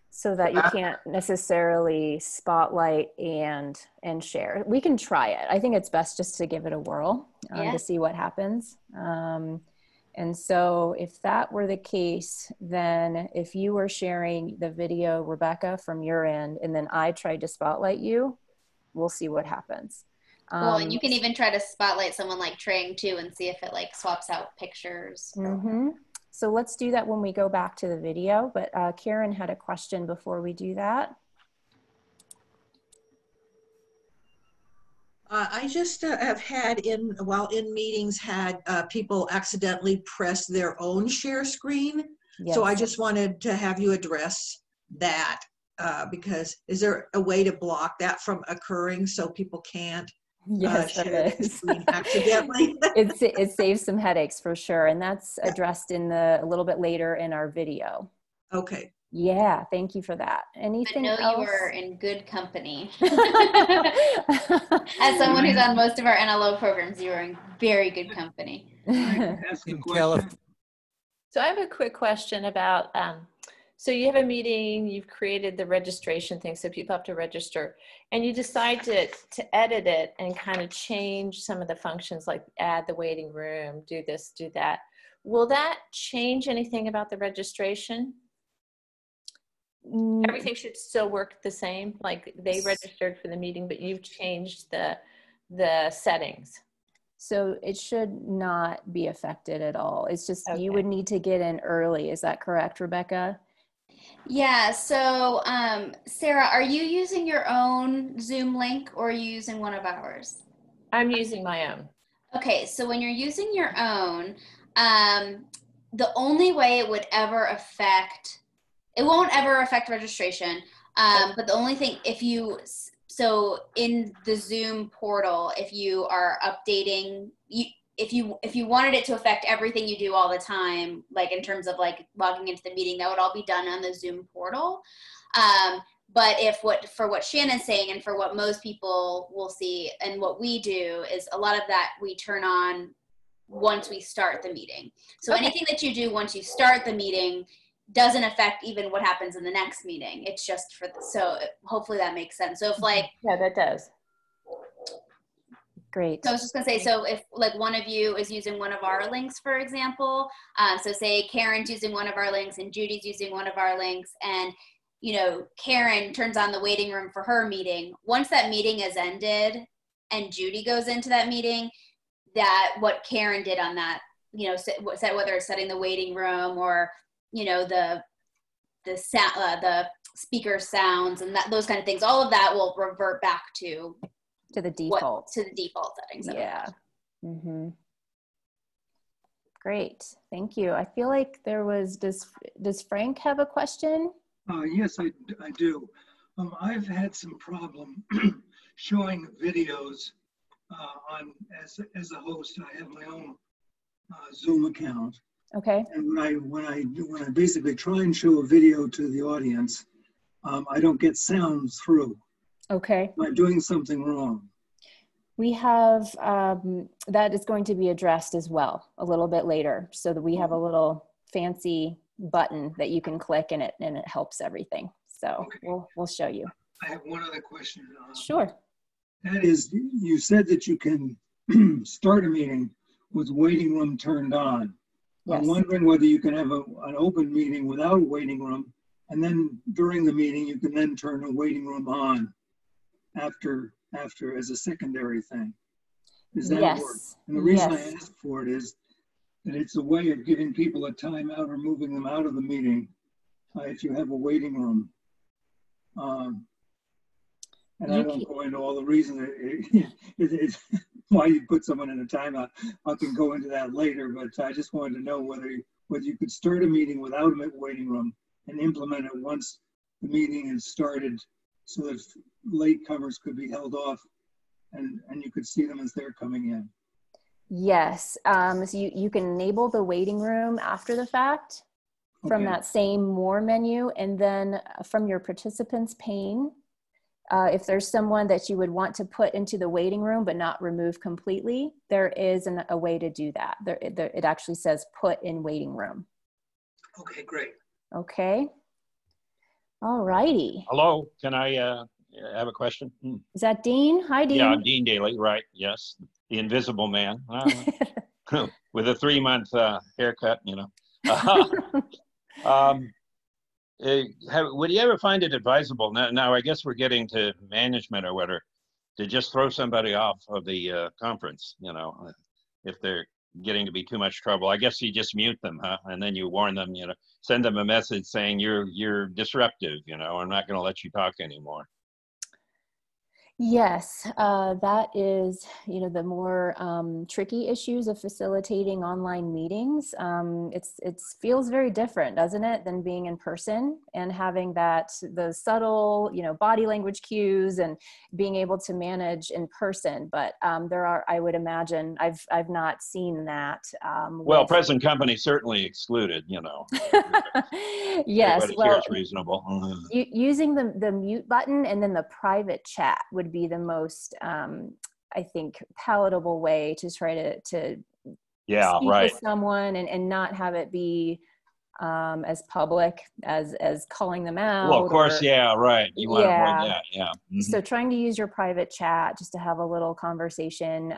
So that you can't necessarily spotlight and share. We can try it. I think it's best just to give it a whirl to see what happens. And so if that were the case, then if you were sharing the video, Rebecca, from your end, and then I tried to spotlight you, we'll see what happens. Well, and you can even try to spotlight someone like Trang too and see if it like swaps out pictures. Mm-hmm. So let's do that when we go back to the video. But Karen had a question before we do that. I just have had while in meetings had people accidentally press their own share screen. Yes. So I just wanted to have you address that. because is there a way to block that from occurring so people can't Yes, share there their is. screen accidentally? It saves some headaches for sure. And that's addressed in a little bit later in our video. Okay. Yeah, thank you for that. Anything else? else? You are in good company. As someone who's on most of our NLO programs, you are in very good company. So I have a quick question about, so you have a meeting, you've created the registration thing, so people have to register, and you decide to edit it and kind of change some of the functions, like add the waiting room, do this, do that. Will that change anything about the registration? Everything should still work the same, like they registered for the meeting, but you've changed the settings. So it should not be affected at all. It's just you would need to get in early. Is that correct, Rebecca? Yeah, so Sarah, are you using your own Zoom link or are you using one of ours? I'm using my own. Okay, so when you're using your own, the only way it would ever affect, it won't ever affect registration, but the only thing, so in the Zoom portal, if you are updating, if you wanted it to affect everything you do all the time, like in terms of like logging into the meeting, that would all be done on the Zoom portal. But for what Shannon's saying and for what most people will see and what we do is a lot of that we turn on once we start the meeting. So anything that you do once you start the meeting doesn't affect even what happens in the next meeting. It's just so hopefully that makes sense. So if like, yeah, that does. Great. So I was just gonna say, so if like one of you is using one of our links, for example, so say Karen's using one of our links and Judy's using one of our links, and Karen turns on the waiting room for her meeting. Once that meeting is ended and Judy goes into that meeting, that what Karen did on that, whether it's setting the waiting room or the speaker sounds and those kind of things, all of that will revert back to the default. To the default settings. Yeah. Mm-hmm. Great. Thank you. I feel like there was, does Frank have a question? Yes, I do. I've had some problem showing videos as a host. I have my own Zoom account. Okay. And when I basically try and show a video to the audience, I don't get sound through. Okay. Am I doing something wrong? We have, that is going to be addressed as well a little bit later, so that we have a little fancy button that you can click and it helps everything. So we'll show you. I have one other question. Sure. That is, you said that you can start a meeting with waiting room turned on. Yes. I'm wondering whether you can have an open meeting without a waiting room, and then during the meeting you can then turn a waiting room on after as a secondary thing. Does that work? And the reason I ask for it is that it's a way of giving people a timeout or moving them out of the meeting if you have a waiting room. And I don't go into all the reasons why you put someone in a timeout. I can go into that later, but I just wanted to know whether you could start a meeting without a waiting room and implement it once the meeting is started, so that latecomers could be held off and you could see them as they're coming in. Yes, so you can enable the waiting room after the fact from that same More menu, and then from your participants pane, if there's someone that you would want to put into the waiting room but not remove completely, there is a way to do that. It actually says put in waiting room. Okay, great. Okay. All righty. Hello, can I have a question? Is that Dean? Hi, Dean. Yeah, I'm Dean Daly, right, yes. The invisible man. With a 3-month haircut, would you ever find it advisable, now I guess we're getting to management or whatever, to just throw somebody off of the conference, if they're getting to be too much trouble? I guess you just mute them, huh? And then you warn them, send them a message saying you're disruptive, I'm not going to let you talk anymore. Yes, that is, the more tricky issues of facilitating online meetings. It feels very different, doesn't it, than being in person and having the subtle, body language cues and being able to manage in person. But I would imagine, I've not seen that. Well, present company certainly excluded, Yes, Everybody well, here is reasonable. using the mute button and then the private chat would be the most, I think, palatable way to try to speak right. with someone and not have it be as public as calling them out. Well, of course, right. You want to avoid that, Mm-hmm. So trying to use your private chat just to have a little conversation,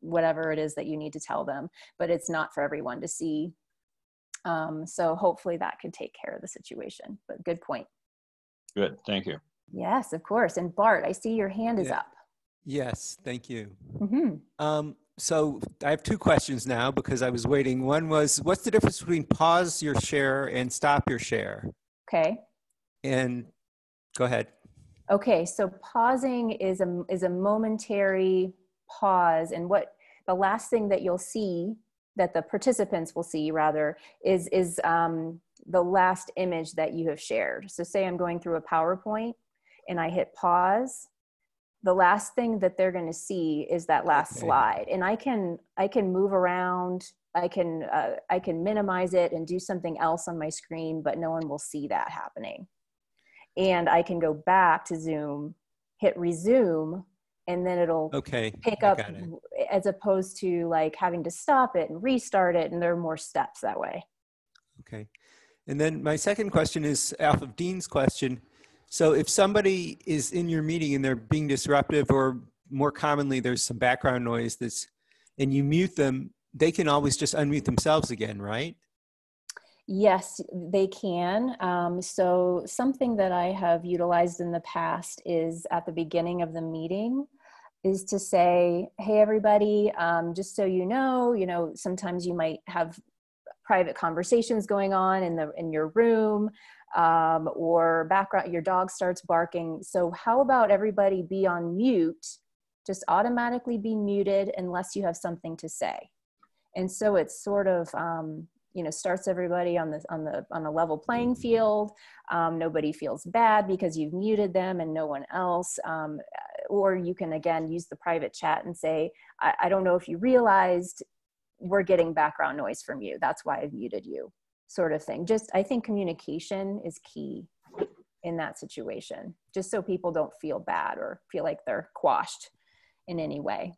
whatever it is that you need to tell them, but it's not for everyone to see. So hopefully that could take care of the situation, but good point. Good, thank you. Yes, of course. And Bart, I see your hand is up. Yes, thank you. Mm-hmm. So I have two questions now because I was waiting. One was, what's the difference between pause your share and stop your share? Okay. And go ahead. Okay, so pausing is a momentary pause, and what the last thing that you'll see, that the participants will see rather, is the last image that you have shared. So say I'm going through a PowerPoint and I hit pause, the last thing that they're going to see is that last slide. And I can move around, I can minimize it and do something else on my screen, but no one will see that happening. And I can go back to Zoom, hit resume, and then it'll pick up, as opposed to like having to stop it and restart it. And there are more steps that way. Okay. And then my second question is off of Dean's question. So if somebody is in your meeting and they're being disruptive, or more commonly, there's some background noise and you mute them, they can always just unmute themselves again, right? Yes, they can. So something that I have utilized in the past is at the beginning of the meeting is to say, hey, everybody, just so you know, sometimes you might have private conversations going on in your room, or background, your dog starts barking. So how about everybody be on mute, just automatically be muted unless you have something to say. And so it's sort of, starts everybody on a level playing field. Nobody feels bad because you've muted them and no one else. Or you can, again, use the private chat and say, I don't know if you realized we're getting background noise from you. That's why I've muted you, sort of thing. I think communication is key in that situation, just so people don't feel bad or feel like they're quashed in any way.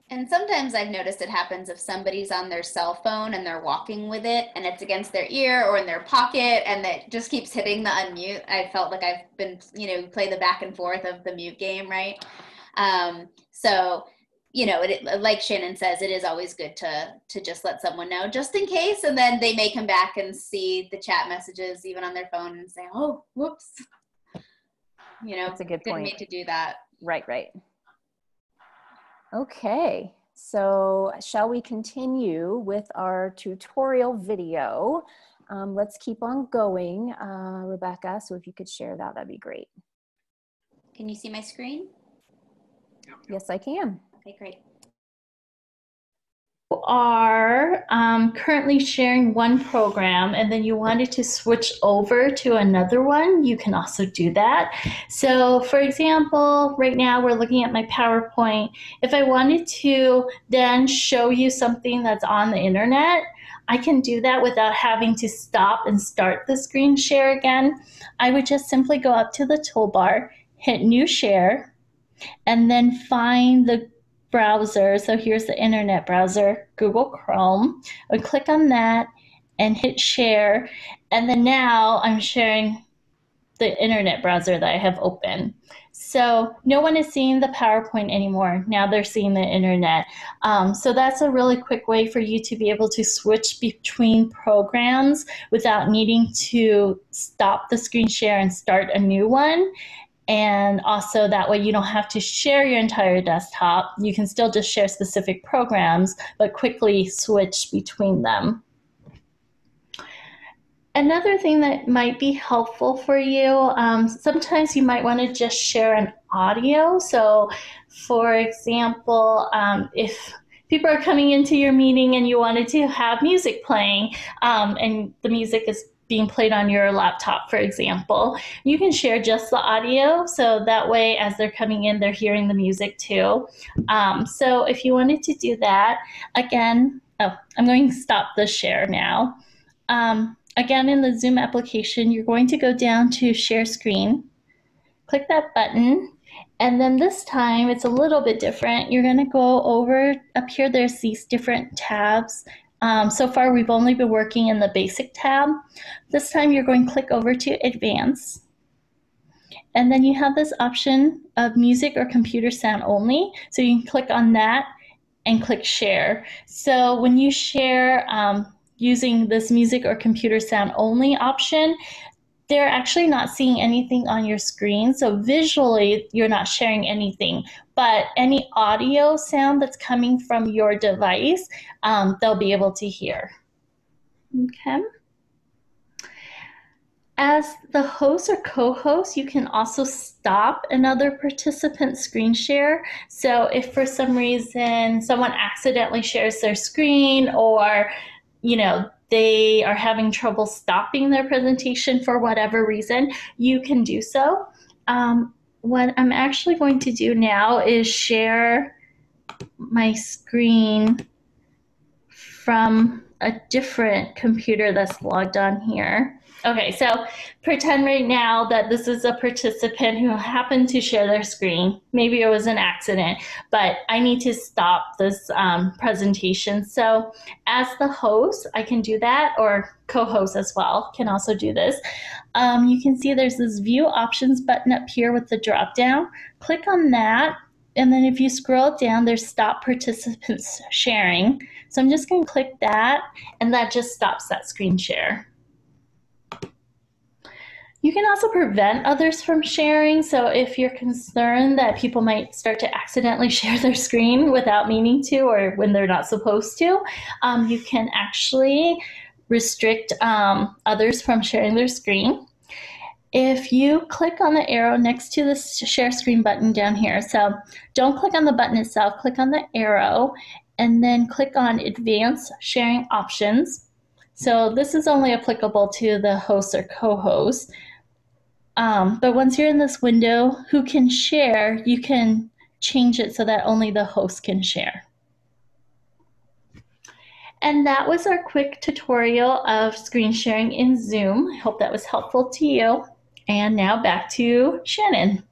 And sometimes I've noticed it happens if somebody's on their cell phone and they're walking with it and it's against their ear or in their pocket and it just keeps hitting the unmute. I felt like I've been, play the back and forth of the mute game, right? So, like Shannon says, it is always good to just let someone know just in case, and then they may come back and see the chat messages even on their phone and say, oh, whoops. That's a good point. Didn't mean to do that. Right. Okay, so shall we continue with our tutorial video? Let's keep on going, Rebecca, so if you could share that, that'd be great. Can you see my screen? Yes, I can. Okay, great. You are currently sharing one program and then you wanted to switch over to another one, you can also do that. So for example, right now we're looking at my PowerPoint. If I wanted to then show you something that's on the internet, I can do that without having to stop and start the screen share again. I would just simply go up to the toolbar, hit new share, and then find the browser. So here's the internet browser, Google Chrome. I would click on that and hit share. And then now I'm sharing the internet browser that I have open. So no one is seeing the PowerPoint anymore. Now they're seeing the internet. So that's a really quick way for you to be able to switch between programs without needing to stop the screen share and start a new one. And also that way you don't have to share your entire desktop. You can still just share specific programs, but quickly switch between them. Another thing that might be helpful for you, sometimes you might want to just share an audio. So, for example, if people are coming into your meeting and you wanted to have music playing, and the music is being played on your laptop, for example, you can share just the audio. So that way, as they're coming in, they're hearing the music too. So if you wanted to do that, again, I'm going to stop the share now. Again, in the Zoom application, you're going to go down to share screen, click that button, and then this time it's a little bit different. You're going to go over up here. There's these different tabs. So far, we've only been working in the basic tab. This time, you're going to click over to advance. And then you have this option of music or computer sound only. So you can click on that and click share. So when you share using this music or computer sound only option, they're actually not seeing anything on your screen. So visually, you're not sharing anything, but any audio sound that's coming from your device, they'll be able to hear. Okay. As the host or co-host, you can also stop another participant's screen share. So if for some reason someone accidentally shares their screen, or they are having trouble stopping their presentation for whatever reason, you can do so. What I'm actually going to do now is share my screen from a different computer that's logged on here. Okay, so pretend right now that this is a participant who happened to share their screen. Maybe it was an accident, but I need to stop this presentation. So as the host, I can do that, or co-host as well can also do this. You can see there's this view options button up here with the drop down. Click on that, and then if you scroll down, there's stop participants sharing. So I'm just going to click that, and that just stops that screen share. You can also prevent others from sharing. So if you're concerned that people might start to accidentally share their screen without meaning to, or when they're not supposed to, you can actually restrict others from sharing their screen. If you click on the arrow next to the share screen button down here, so don't click on the button itself, click on the arrow, and then click on advanced sharing options. So this is only applicable to the host or co-host. But once you're in this window, who can share, you can change it so that only the host can share. And that was our quick tutorial of screen sharing in Zoom. I hope that was helpful to you. And now back to Shannon.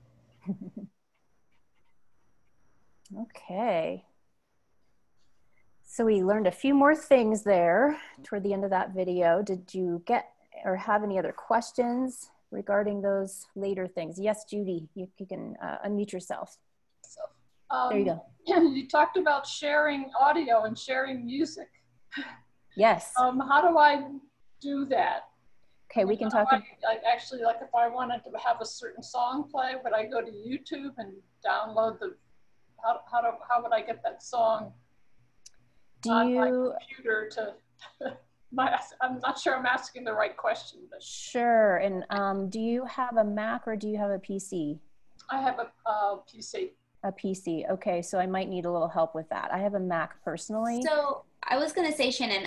Okay. So we learned a few more things there toward the end of that video. Did you get or have any other questions regarding those later things? Yes, Judy, you can unmute yourself. There you go. You talked about sharing audio and sharing music. Yes. How do I do that? Okay, we can talk. Actually, like if I wanted to have a certain song play, would I go to YouTube and download the, how would I get that song on my computer to, I'm not sure I'm asking the right question. But. Sure, and do you have a Mac or do you have a PC? I have a PC. A PC, okay, so I might need a little help with that. I have a Mac personally. So I was gonna say, Shannon,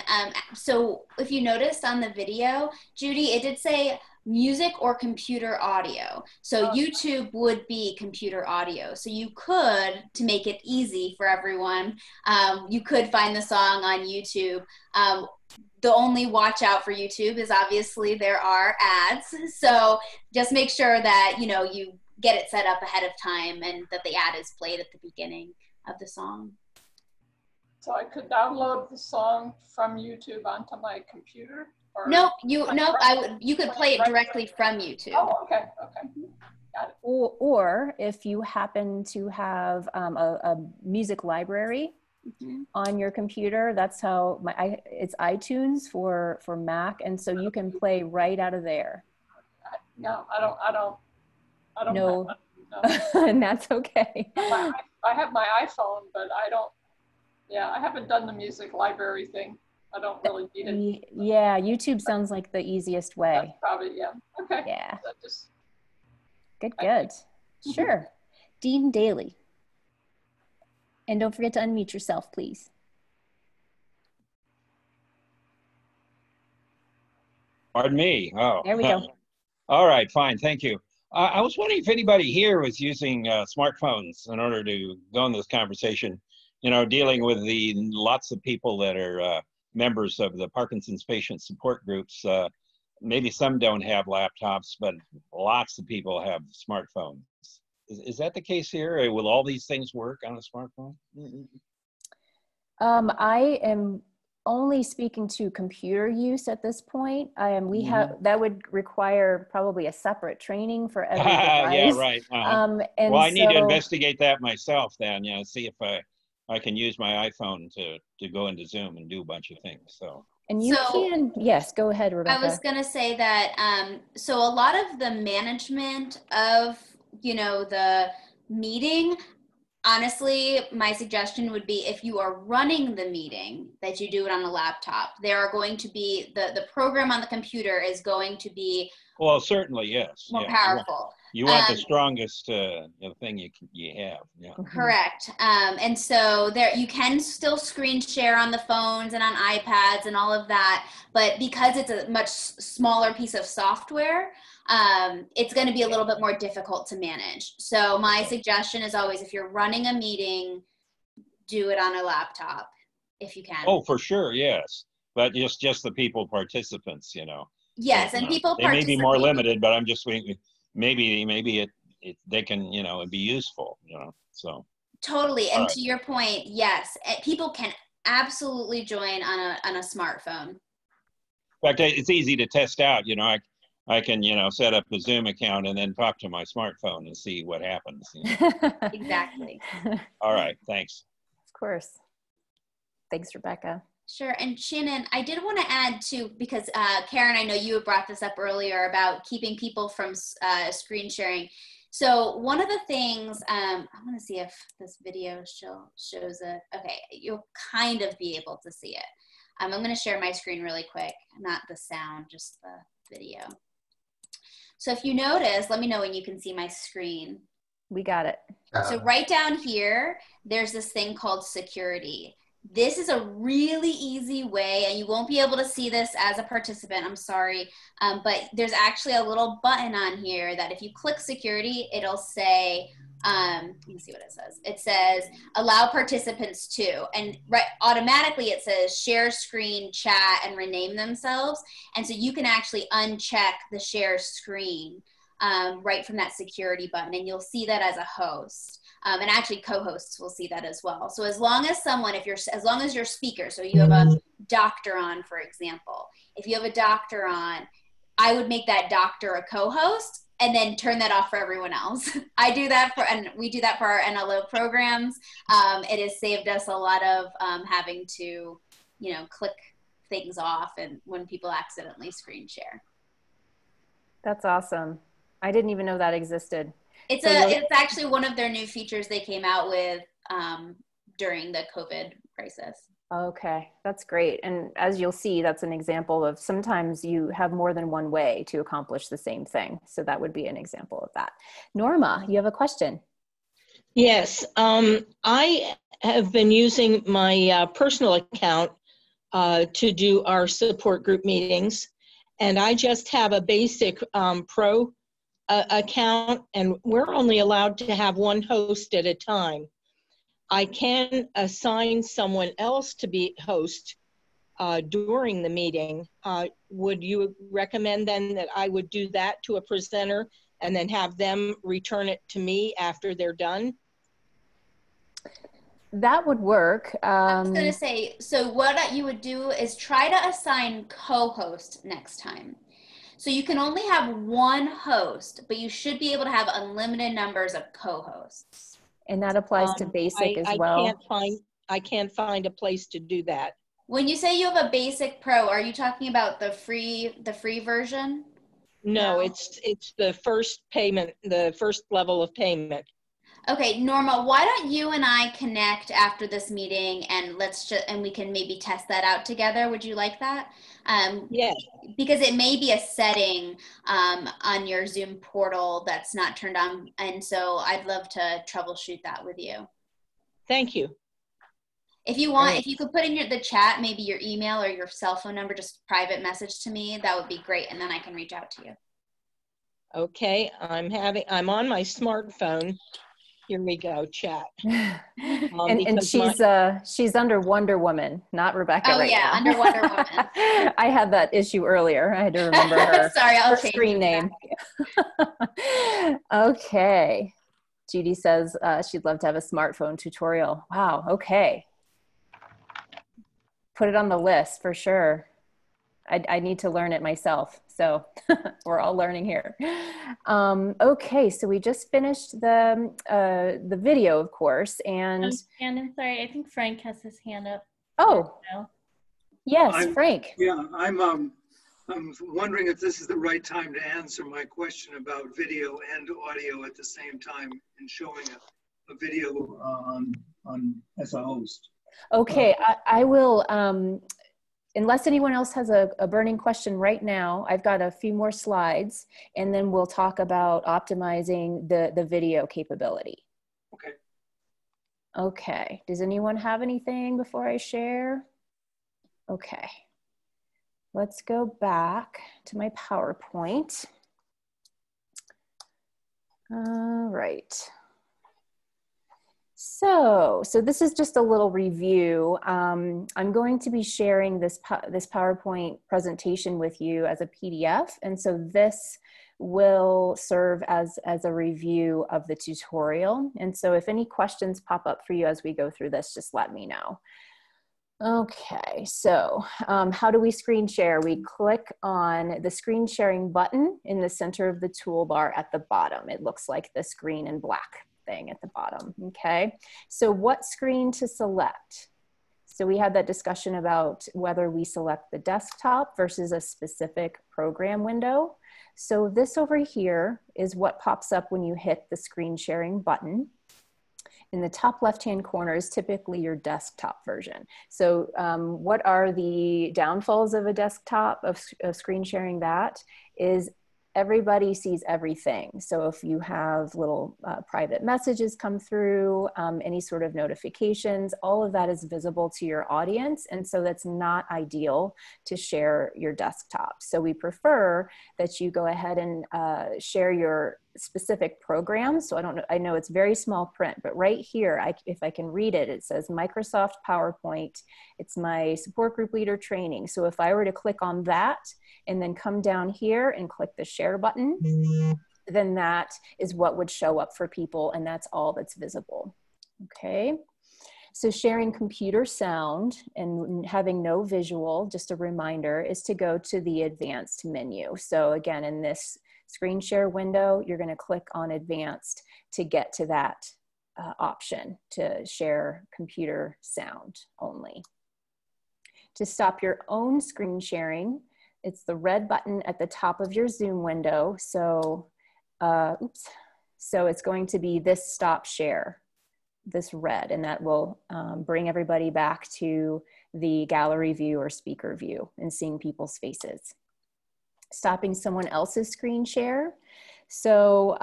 so if you noticed on the video, Judy, it did say music or computer audio. So YouTube would be computer audio. So you could, to make it easy for everyone, you could find the song on YouTube. The only watch out for YouTube is obviously there are ads. So just make sure that, you get it set up ahead of time and that the ad is played at the beginning of the song. So I could download the song from YouTube onto my computer? Or nope, you could play it directly from YouTube. Oh, okay, got it. Or if you happen to have a music library on your computer, that's how it's iTunes for Mac, and so you can play right out of there. No, I don't. No. And that's okay. I have my iPhone, but I don't. Yeah, I haven't done the music library thing. I don't really need it. Yeah, YouTube sounds like the easiest way. That's probably, yeah. Okay. Yeah. Just, good. Sure. Dean Daly. And don't forget to unmute yourself, please. Pardon me. Oh. There we go. All right, fine. Thank you. I was wondering if anybody here was using smartphones in order to go in this conversation, you know, dealing with the lots of people that are members of the Parkinson's patient support groups. Maybe some don't have laptops, but lots of people have smartphones. Is that the case here? Will all these things work on a smartphone? I am only speaking to computer use at this point. We have that would require probably a separate training for every device. Yeah, right. And well, I need to investigate that myself then. Yeah, see if I can use my iPhone to go into Zoom and do a bunch of things. So. And you can, yes, go ahead, Rebecca. I was going to say that, so a lot of the management of, you know, the meeting, honestly, my suggestion would be if you are running the meeting, that you do it on a laptop. There are going to be, the program on the computer is going to be well, certainly, yes. more powerful. You want the strongest thing you have. Yeah. Correct. And so there, you can still screen share on the phones and on iPads and all of that, but because it's a much smaller piece of software, it's going to be a little bit more difficult to manage. So my suggestion is always, if you're running a meeting, do it on a laptop if you can. Oh, for sure, yes. But just the participants, you know. Yes, and people they may be more limited, but I'm just thinking maybe they can, you know, be useful, you know. So totally. And to your point, yes, people can absolutely join on a smartphone. In fact, it's easy to test out. You know, I can, you know, set up a Zoom account and then talk to my smartphone and see what happens. You know? Exactly. All right, thanks. Of course. Thanks, Rebecca. Sure. And Shannon, I did want to add too, because Karen, I know you had brought this up earlier about keeping people from screen sharing. So one of the things, I want to see if this video shows it. Okay, you'll kind of be able to see it. I'm going to share my screen really quick, not the sound, just the video. So if you notice, let me know when you can see my screen. We got it. So right down here, there's this thing called security. This is a really easy way, and you won't be able to see this as a participant, I'm sorry, but there's actually a little button on here that if you click security, it'll say, let me see what it says. It says, allow participants to, and automatically it says share screen, chat, and rename themselves. And so you can actually uncheck the share screen right from that security button, and you'll see that as a host. And actually co-hosts will see that as well. So as long as someone, as long as you're a speaker, so you have a doctor on, for example, if you have a doctor on, I would make that doctor a co-host and then turn that off for everyone else. I do that and we do that for our NLO programs. It has saved us a lot of having to, you know, click things off and when people accidentally screen share. That's awesome. I didn't even know that existed. It's actually one of their new features they came out with during the COVID crisis. Okay, that's great. And as you'll see, that's an example of sometimes you have more than one way to accomplish the same thing. So that would be an example of that. Norma, you have a question. Yes, I have been using my personal account to do our support group meetings. And I just have a basic pro account, and we're only allowed to have one host at a time. I can assign someone else to be host during the meeting. Would you recommend then that I would do that to a presenter and then have them return it to me after they're done? That would work. I was going to say, so what you would do is try to assign co-host next time. So you can only have one host, but you should be able to have unlimited numbers of co-hosts. And that applies to basic as well. I can't find a place to do that. When you say you have a basic pro, are you talking about the free version? No, it's the first payment, the first level of payment. Okay, Norma, why don't you and I connect after this meeting and we can maybe test that out together. Would you like that? Yeah. Because it may be a setting on your Zoom portal that's not turned on. And so I'd love to troubleshoot that with you. Thank you. If you want, if you could put in the chat, maybe your email or your cell phone number, just private message to me, that would be great. And then I can reach out to you. Okay, I'm on my smartphone. Here we go, chat. And she's under Wonder Woman, not Rebecca right now. Under Wonder Woman. I had that issue earlier. I had to remember her, Sorry, I'll her change screen name. Okay. Judy says she'd love to have a smartphone tutorial. Wow, okay. Put it on the list for sure. I need to learn it myself. So we're all learning here. Okay, so we just finished the video, of course, and Shannon, sorry, I think Frank has his hand up. Oh, yes, Frank. Yeah, I'm wondering if this is the right time to answer my question about video and audio at the same time and showing a video on as a host. Okay, I will. Unless anyone else has a burning question right now, I've got a few more slides, and then we'll talk about optimizing the video capability. Okay. Okay, does anyone have anything before I share? Okay, let's go back to my PowerPoint. All right. So this is just a little review. I'm going to be sharing this PowerPoint presentation with you as a PDF. And so this will serve as a review of the tutorial. And so if any questions pop up for you as we go through this, just let me know. Okay, so how do we screen share? We click on the screen sharing button in the center of the toolbar at the bottom. It looks like this green and black thing at the bottom, okay? So what screen to select? So we had that discussion about whether we select the desktop versus a specific program window. So this over here is what pops up when you hit the screen sharing button. In the top left-hand corner is typically your desktop version. So what are the downfalls of a desktop, of screen sharing? That is everybody sees everything. So if you have little private messages come through, any sort of notifications, all of that is visible to your audience. And so that's not ideal to share your desktop. So we prefer that you go ahead and share your specific programs. So I know it's very small print, but right here, if I can read it, it says Microsoft PowerPoint. It's my support group leader training. So if I were to click on that and then come down here and click the share button, then that is what would show up for people, and that's all that's visible. Okay. So sharing computer sound and having no visual, just a reminder, is to go to the advanced menu. So again, in this screen share window, you're going to click on advanced to get to that option to share computer sound only. To stop your own screen sharing, it's the red button at the top of your Zoom window. So, so it's going to be this stop share, this red, and that will bring everybody back to the gallery view or speaker view and seeing people's faces. Stopping someone else's screen share. So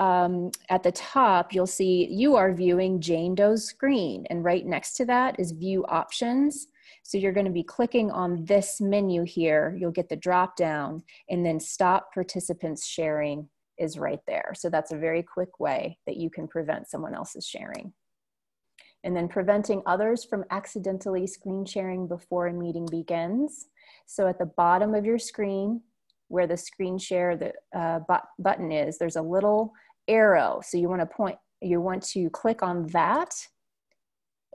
at the top, you'll see you are viewing Jane Doe's screen, and right next to that is view options. So you're going to be clicking on this menu here. You'll get the drop down, and then stop participants sharing is right there. So that's a very quick way that you can prevent someone else's sharing. And then preventing others from accidentally screen sharing before a meeting begins. So at the bottom of your screen, where the screen share button is, there's a little arrow. So you want to click on that,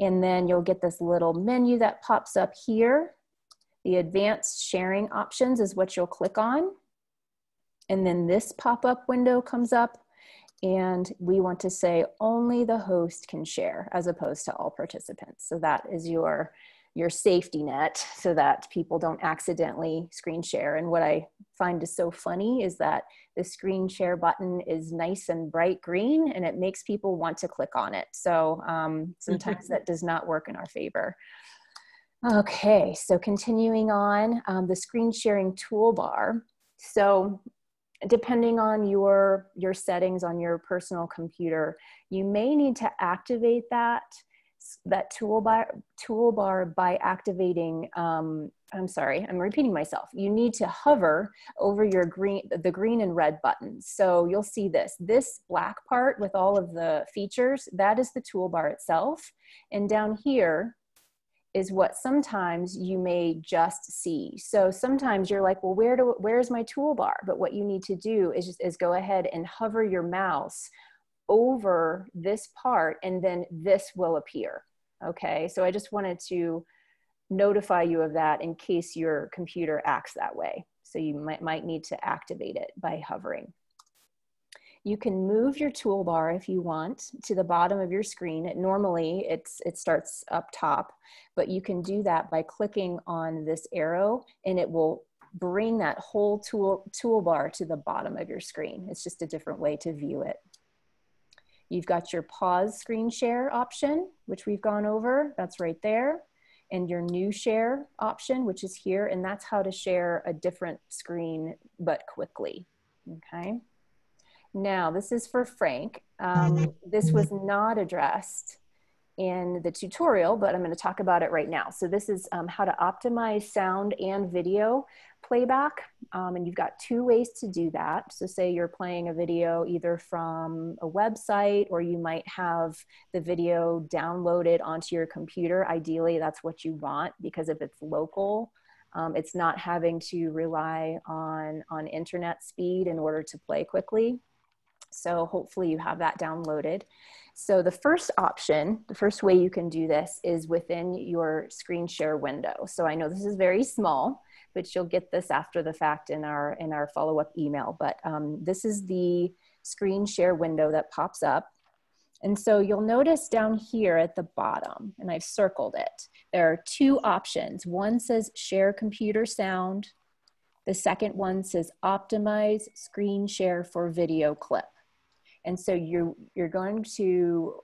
and then you'll get this little menu that pops up here. The advanced sharing options is what you'll click on. And then this pop-up window comes up, and we want to say only the host can share as opposed to all participants. So that is your your safety net so that people don't accidentally screen share. And what I find is so funny is that the screen share button is nice and bright green, and it makes people want to click on it. So sometimes that does not work in our favor. Okay, so continuing on, the screen sharing toolbar. So depending on your settings on your personal computer, you may need to activate that toolbar by activating, I'm sorry, I'm repeating myself. You need to hover over your the green and red buttons. So you'll see this black part with all of the features, that is the toolbar itself. And down here is what sometimes you may just see. So sometimes you're like, well, where's my toolbar? But what you need to do is go ahead and hover your mouse over this part, and then this will appear. Okay, so I just wanted to notify you of that in case your computer acts that way. So you might need to activate it by hovering. You can move your toolbar if you want to the bottom of your screen. Normally it starts up top, but you can do that by clicking on this arrow, and it will bring that whole toolbar to the bottom of your screen. It's just a different way to view it. You've got your pause screen share option, which we've gone over, that's right there. And your new share option, which is here, and that's how to share a different screen, but quickly, okay? Now, this is for Frank. This was not addressed in the tutorial, but I'm going to talk about it right now. So this is how to optimize sound and video playback. And you've got two ways to do that. So say you're playing a video either from a website, or you might have the video downloaded onto your computer. Ideally, that's what you want, because if it's local, it's not having to rely on internet speed in order to play quickly. So hopefully you have that downloaded. So the first option, the first way you can do this is within your screen share window. So I know this is very small, but you'll get this after the fact in our follow-up email. But this is the screen share window that pops up. And so you'll notice down here at the bottom, and I've circled it, there are two options. One says share computer sound. The second one says optimize screen share for video clip. And so you're going to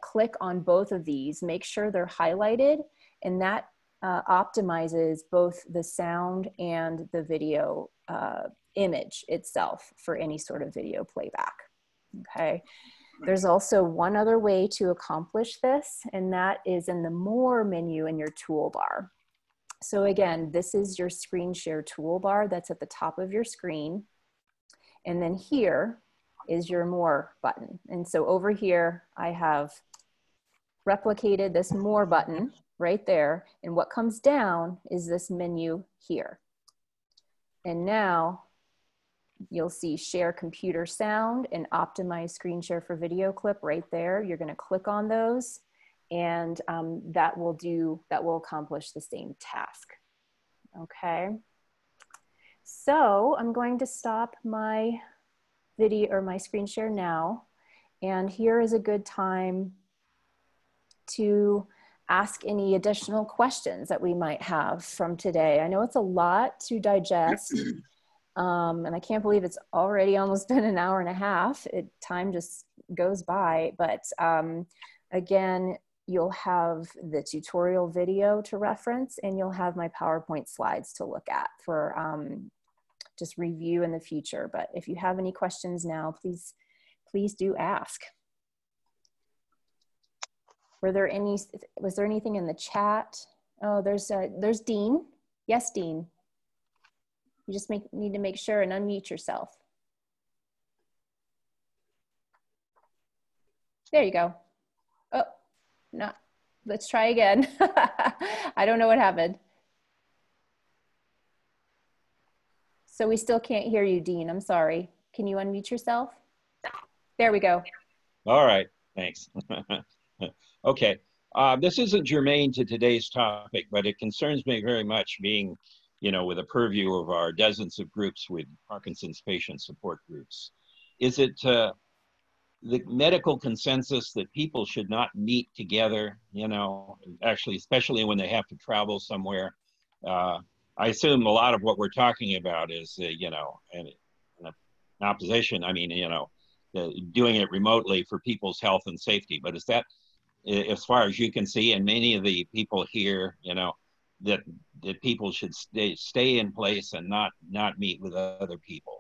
click on both of these, make sure they're highlighted, and that optimizes both the sound and the video image itself for any sort of video playback, okay? There's also one other way to accomplish this, and that is in the More menu in your toolbar. So again, this is your screen share toolbar that's at the top of your screen. And then here is your More button. And so over here, I have replicated this More button right there. And what comes down is this menu here. And now you'll see share computer sound and optimize screen share for video clip right there. You're gonna click on those, and that will accomplish the same task, okay? So I'm going to stop my video or my screen share now, and here is a good time to ask any additional questions that we might have from today. I know it's a lot to digest, and I can't believe it's already almost been an hour and a half. Time just goes by, but again, you'll have the tutorial video to reference, and you'll have my PowerPoint slides to look at for just review in the future. But if you have any questions now, please do ask. Was there anything in the chat? Oh, there's Dean. Yes, Dean. You just need to make sure and unmute yourself. There you go. Oh, no, let's try again. I don't know what happened. So we still can't hear you, Dean. I'm sorry. Can you unmute yourself? There we go. All right, thanks. Okay, this isn't germane to today's topic, but it concerns me very much, being, you know, with a purview of our dozens of groups with Parkinson's patient support groups. Is it the medical consensus that people should not meet together, actually, especially when they have to travel somewhere. I assume a lot of what we're talking about is, an opposition. I mean, doing it remotely for people's health and safety. But is that, as far as you can see, and many of the people here, that people should stay in place and not meet with other people?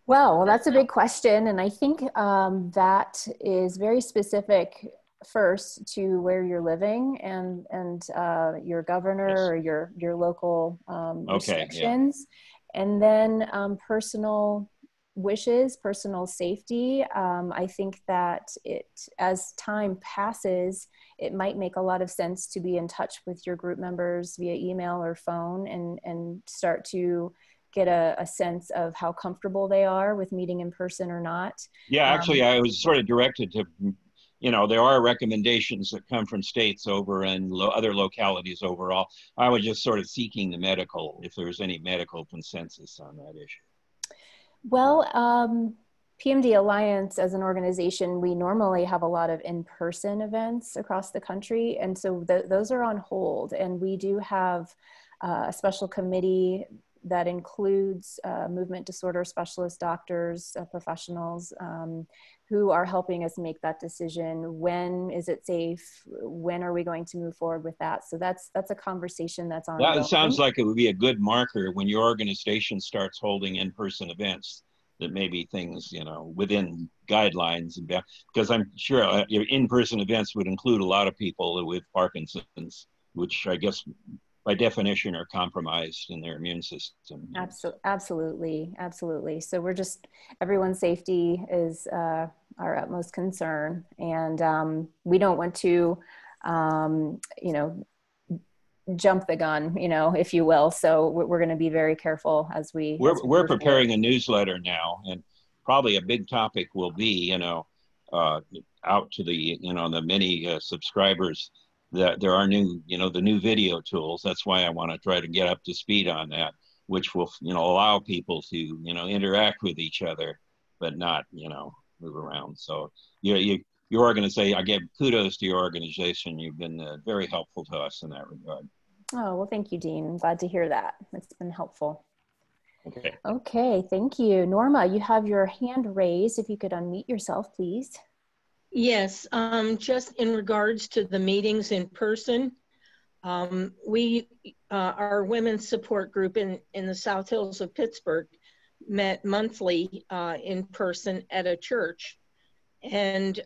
Well, that's a big question. And I think that is very specific first to where you're living and your governor or your local restrictions. Yeah. And then personal wishes, personal safety. I think that as time passes, it might make a lot of sense to be in touch with your group members via email or phone and start to get a sense of how comfortable they are with meeting in person or not. Yeah, actually, I was sort of directed to, there are recommendations that come from states over and other localities overall. I was just sort of seeking the medical, if there's any medical consensus on that issue. Well, PMD Alliance as an organization, we normally have a lot of in-person events across the country. And so those are on hold. And we do have a special committee that includes movement disorder specialist doctors, professionals who are helping us make that decision. When is it safe? When are we going to move forward with that? So that's a conversation that's ongoing. That sounds like it would be a good marker when your organization starts holding in-person events, that maybe things, within guidelines, because I'm sure in-person events would include a lot of people with Parkinson's, which I guess by definition are compromised in their immune system. Absolutely. So everyone's safety is our utmost concern. And we don't want to, jump the gun, if you will. So we're going to be very careful as we we're preparing a newsletter now, and probably a big topic will be, out to the, the many subscribers, that there are new, the new video tools. That's why I want to try to get up to speed on that, which will, allow people to, interact with each other, but not, move around. So your organization, I give kudos to your organization. You've been very helpful to us in that regard. Oh, well, thank you, Dean. I'm glad to hear that. It's been helpful. Okay, thank you. Norma, you have your hand raised. If you could unmute yourself, please. Yes, just in regards to the meetings in person, we, our women's support group in the South Hills of Pittsburgh met monthly in person at a church. And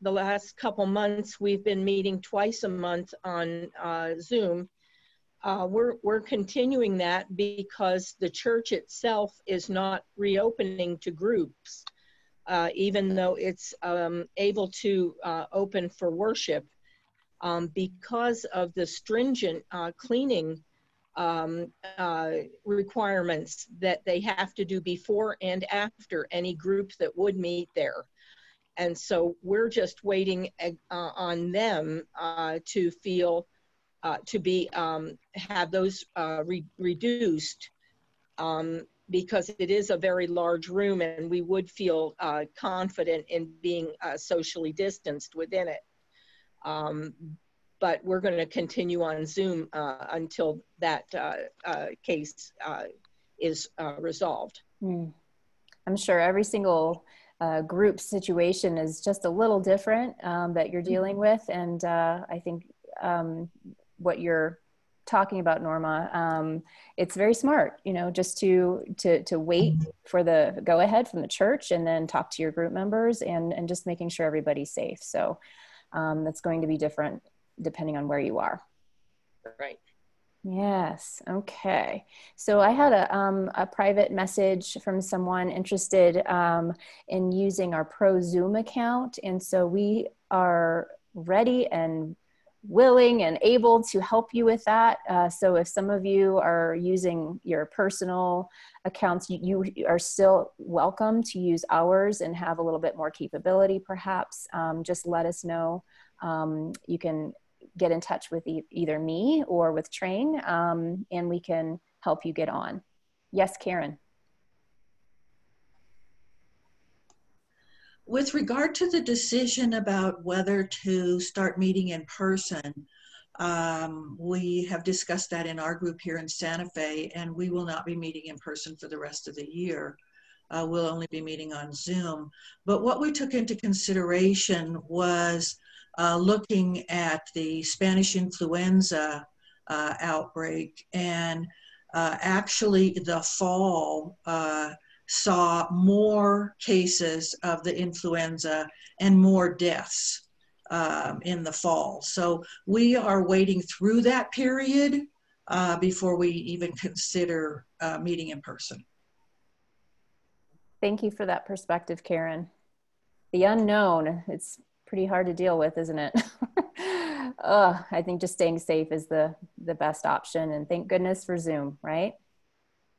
the last couple months, we've been meeting twice a month on Zoom. We're continuing that because the church itself is not reopening to groups. Even though it's able to open for worship, because of the stringent cleaning requirements that they have to do before and after any group that would meet there. And so we're just waiting on them to feel, have those reduced. Because it is a very large room and we would feel confident in being socially distanced within it. But we're going to continue on Zoom until that case is resolved. I'm sure every single group situation is just a little different that you're dealing with. And I think what you're talking about, Norma, it's very smart, just to wait for the go ahead from the church and then talk to your group members and just making sure everybody's safe. So that's going to be different depending on where you are. Right. Yes. Okay. So I had a private message from someone interested in using our Pro Zoom account. And so we are ready and willing and able to help you with that. So if some of you are using your personal accounts, you are still welcome to use ours and have a little bit more capability perhaps. Just let us know. You can get in touch with either me or with Train, and we can help you get on. Yes, Karen. With regard to the decision about whether to start meeting in person, we have discussed that in our group here in Santa Fe, and we will not be meeting in person for the rest of the year. We'll only be meeting on Zoom. But what we took into consideration was looking at the Spanish influenza outbreak, and actually the fall saw more cases of the influenza and more deaths in the fall. So we are waiting through that period before we even consider meeting in person. Thank you for that perspective, Karen. The unknown, it's pretty hard to deal with, isn't it? I think just staying safe is the best option, and thank goodness for Zoom, right?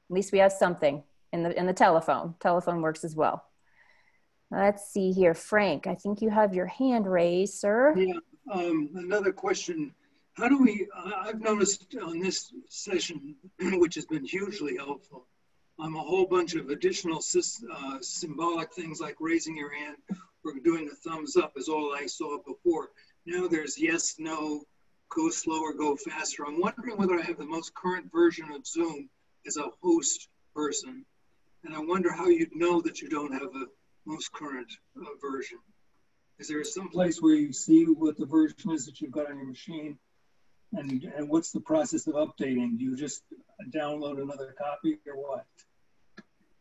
At least we have something. In the telephone. Telephone works as well. Let's see here. Frank, I think you have your hand raised, sir. Yeah, another question. How do we, I've noticed on this session, which has been hugely helpful, a whole bunch of additional symbolic things like raising your hand or doing a thumbs up is all I saw before. Now there's yes, no, go slower, go faster. I'm wondering whether I have the most current version of Zoom as a host person. And I wonder how you'd know that you don't have a most current version. Is there some place where you see what the version is that you've got on your machine? And what's the process of updating? Do you just download another copy or what?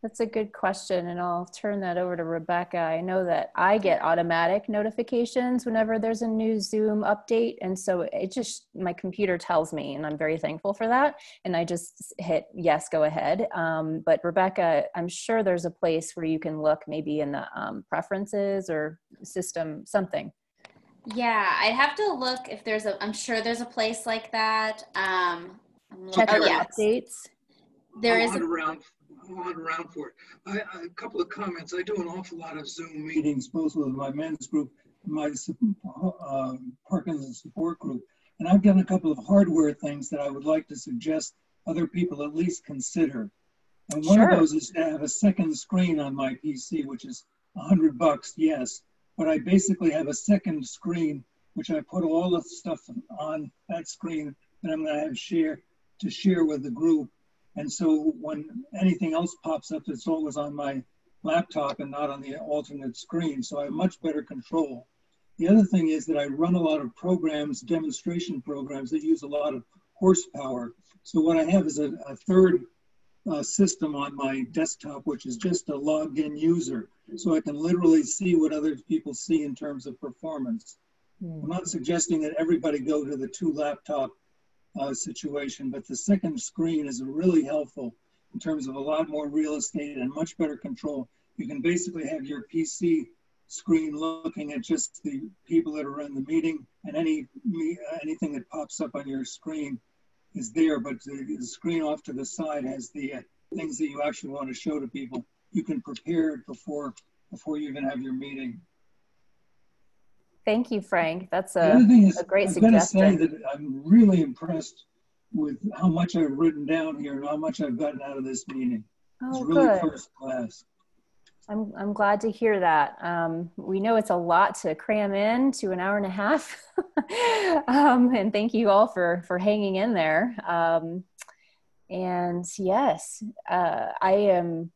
That's a good question, and I'll turn that over to Rebecca. I know that I get automatic notifications whenever there's a new Zoom update, and so it just, my computer tells me, and I'm very thankful for that, and I just hit yes, go ahead. But Rebecca, I'm sure there's a place where you can look maybe in the preferences or system, something. Yeah, I'd have to look if there's I'm sure there's a place like that. Check your updates. There is around for it. A couple of comments. I do an awful lot of Zoom meetings, both with my men's group and my Parkinson support group. And I've done a couple of hardware things that I would like to suggest other people at least consider. And one of those is to have a second screen on my PC, which is $100, yes. But I basically have a second screen, which I put all the stuff on that screen that I'm going to share with the group. And so when anything else pops up, it's always on my laptop and not on the alternate screen. So I have much better control. The other thing is that I run a lot of programs, demonstration programs that use a lot of horsepower. So what I have is a third system on my desktop, which is just a logged in user. So I can literally see what other people see in terms of performance. I'm not suggesting that everybody go to the two laptop situation, but the second screen is really helpful in terms of a lot more real estate and much better control. You can basically have your PC screen looking at just the people that are in the meeting, and anything that pops up on your screen is there, but the screen off to the side has the things that you actually want to show to people. You can prepare it before you even have your meeting. Thank you, Frank. That's a great suggestion. I've got to say that I'm really impressed with how much I've written down here and how much I've gotten out of this meeting. It's really first class. I'm glad to hear that. We know it's a lot to cram in to an hour and a half. And thank you all for hanging in there. And yes, I am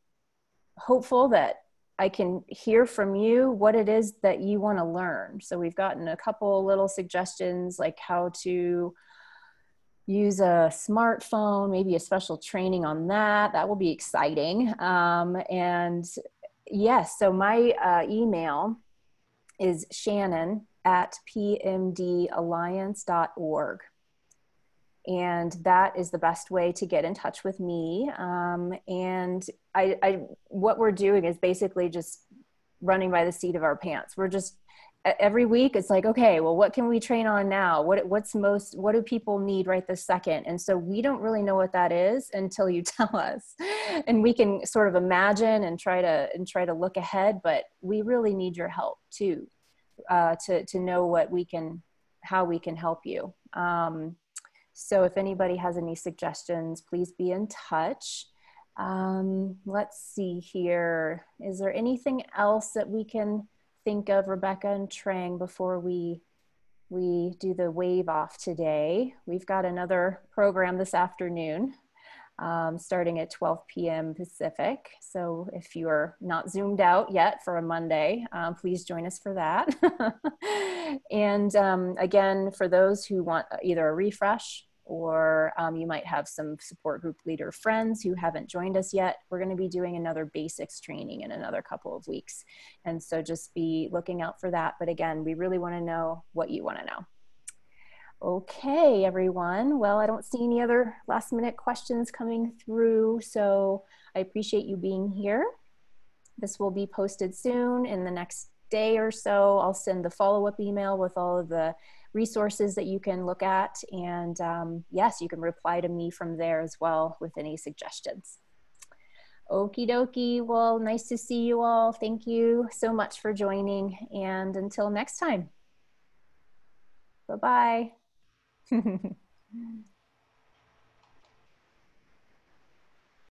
hopeful that I can hear from you what it is that you want to learn. So we've gotten a couple little suggestions, like how to use a smartphone, maybe a special training on that. That will be exciting. And yes, so my email is shannon@pmdalliance.org. And that is the best way to get in touch with me. And what we're doing is basically just running by the seat of our pants. We're just, every week it's like, okay, well, what can we train on now? What do people need right this second? And so we don't really know what that is until you tell us. And we can sort of imagine and try to look ahead, but we really need your help too, to know how we can help you. So if anybody has any suggestions, please be in touch. Let's see here. Is there anything else that we can think of Rebecca and Trang before we do the wave off today. We've got another program this afternoon starting at 12 p.m. Pacific. So if you're not Zoomed out yet for a Monday, please join us for that. And again, for those who want either a refresh or you might have some support group leader friends who haven't joined us yet, we're going to be doing another basics training in another couple of weeks. And so just be looking out for that. But again, we really want to know what you want to know. Okay, everyone. Well, I don't see any other last minute questions coming through, so I appreciate you being here. This will be posted soon in the next day or so. I'll send the follow-up email with all of the resources that you can look at. And yes, you can reply to me from there as well with any suggestions. Okie dokie. Well, nice to see you all. Thank you so much for joining. And until next time. Bye-bye.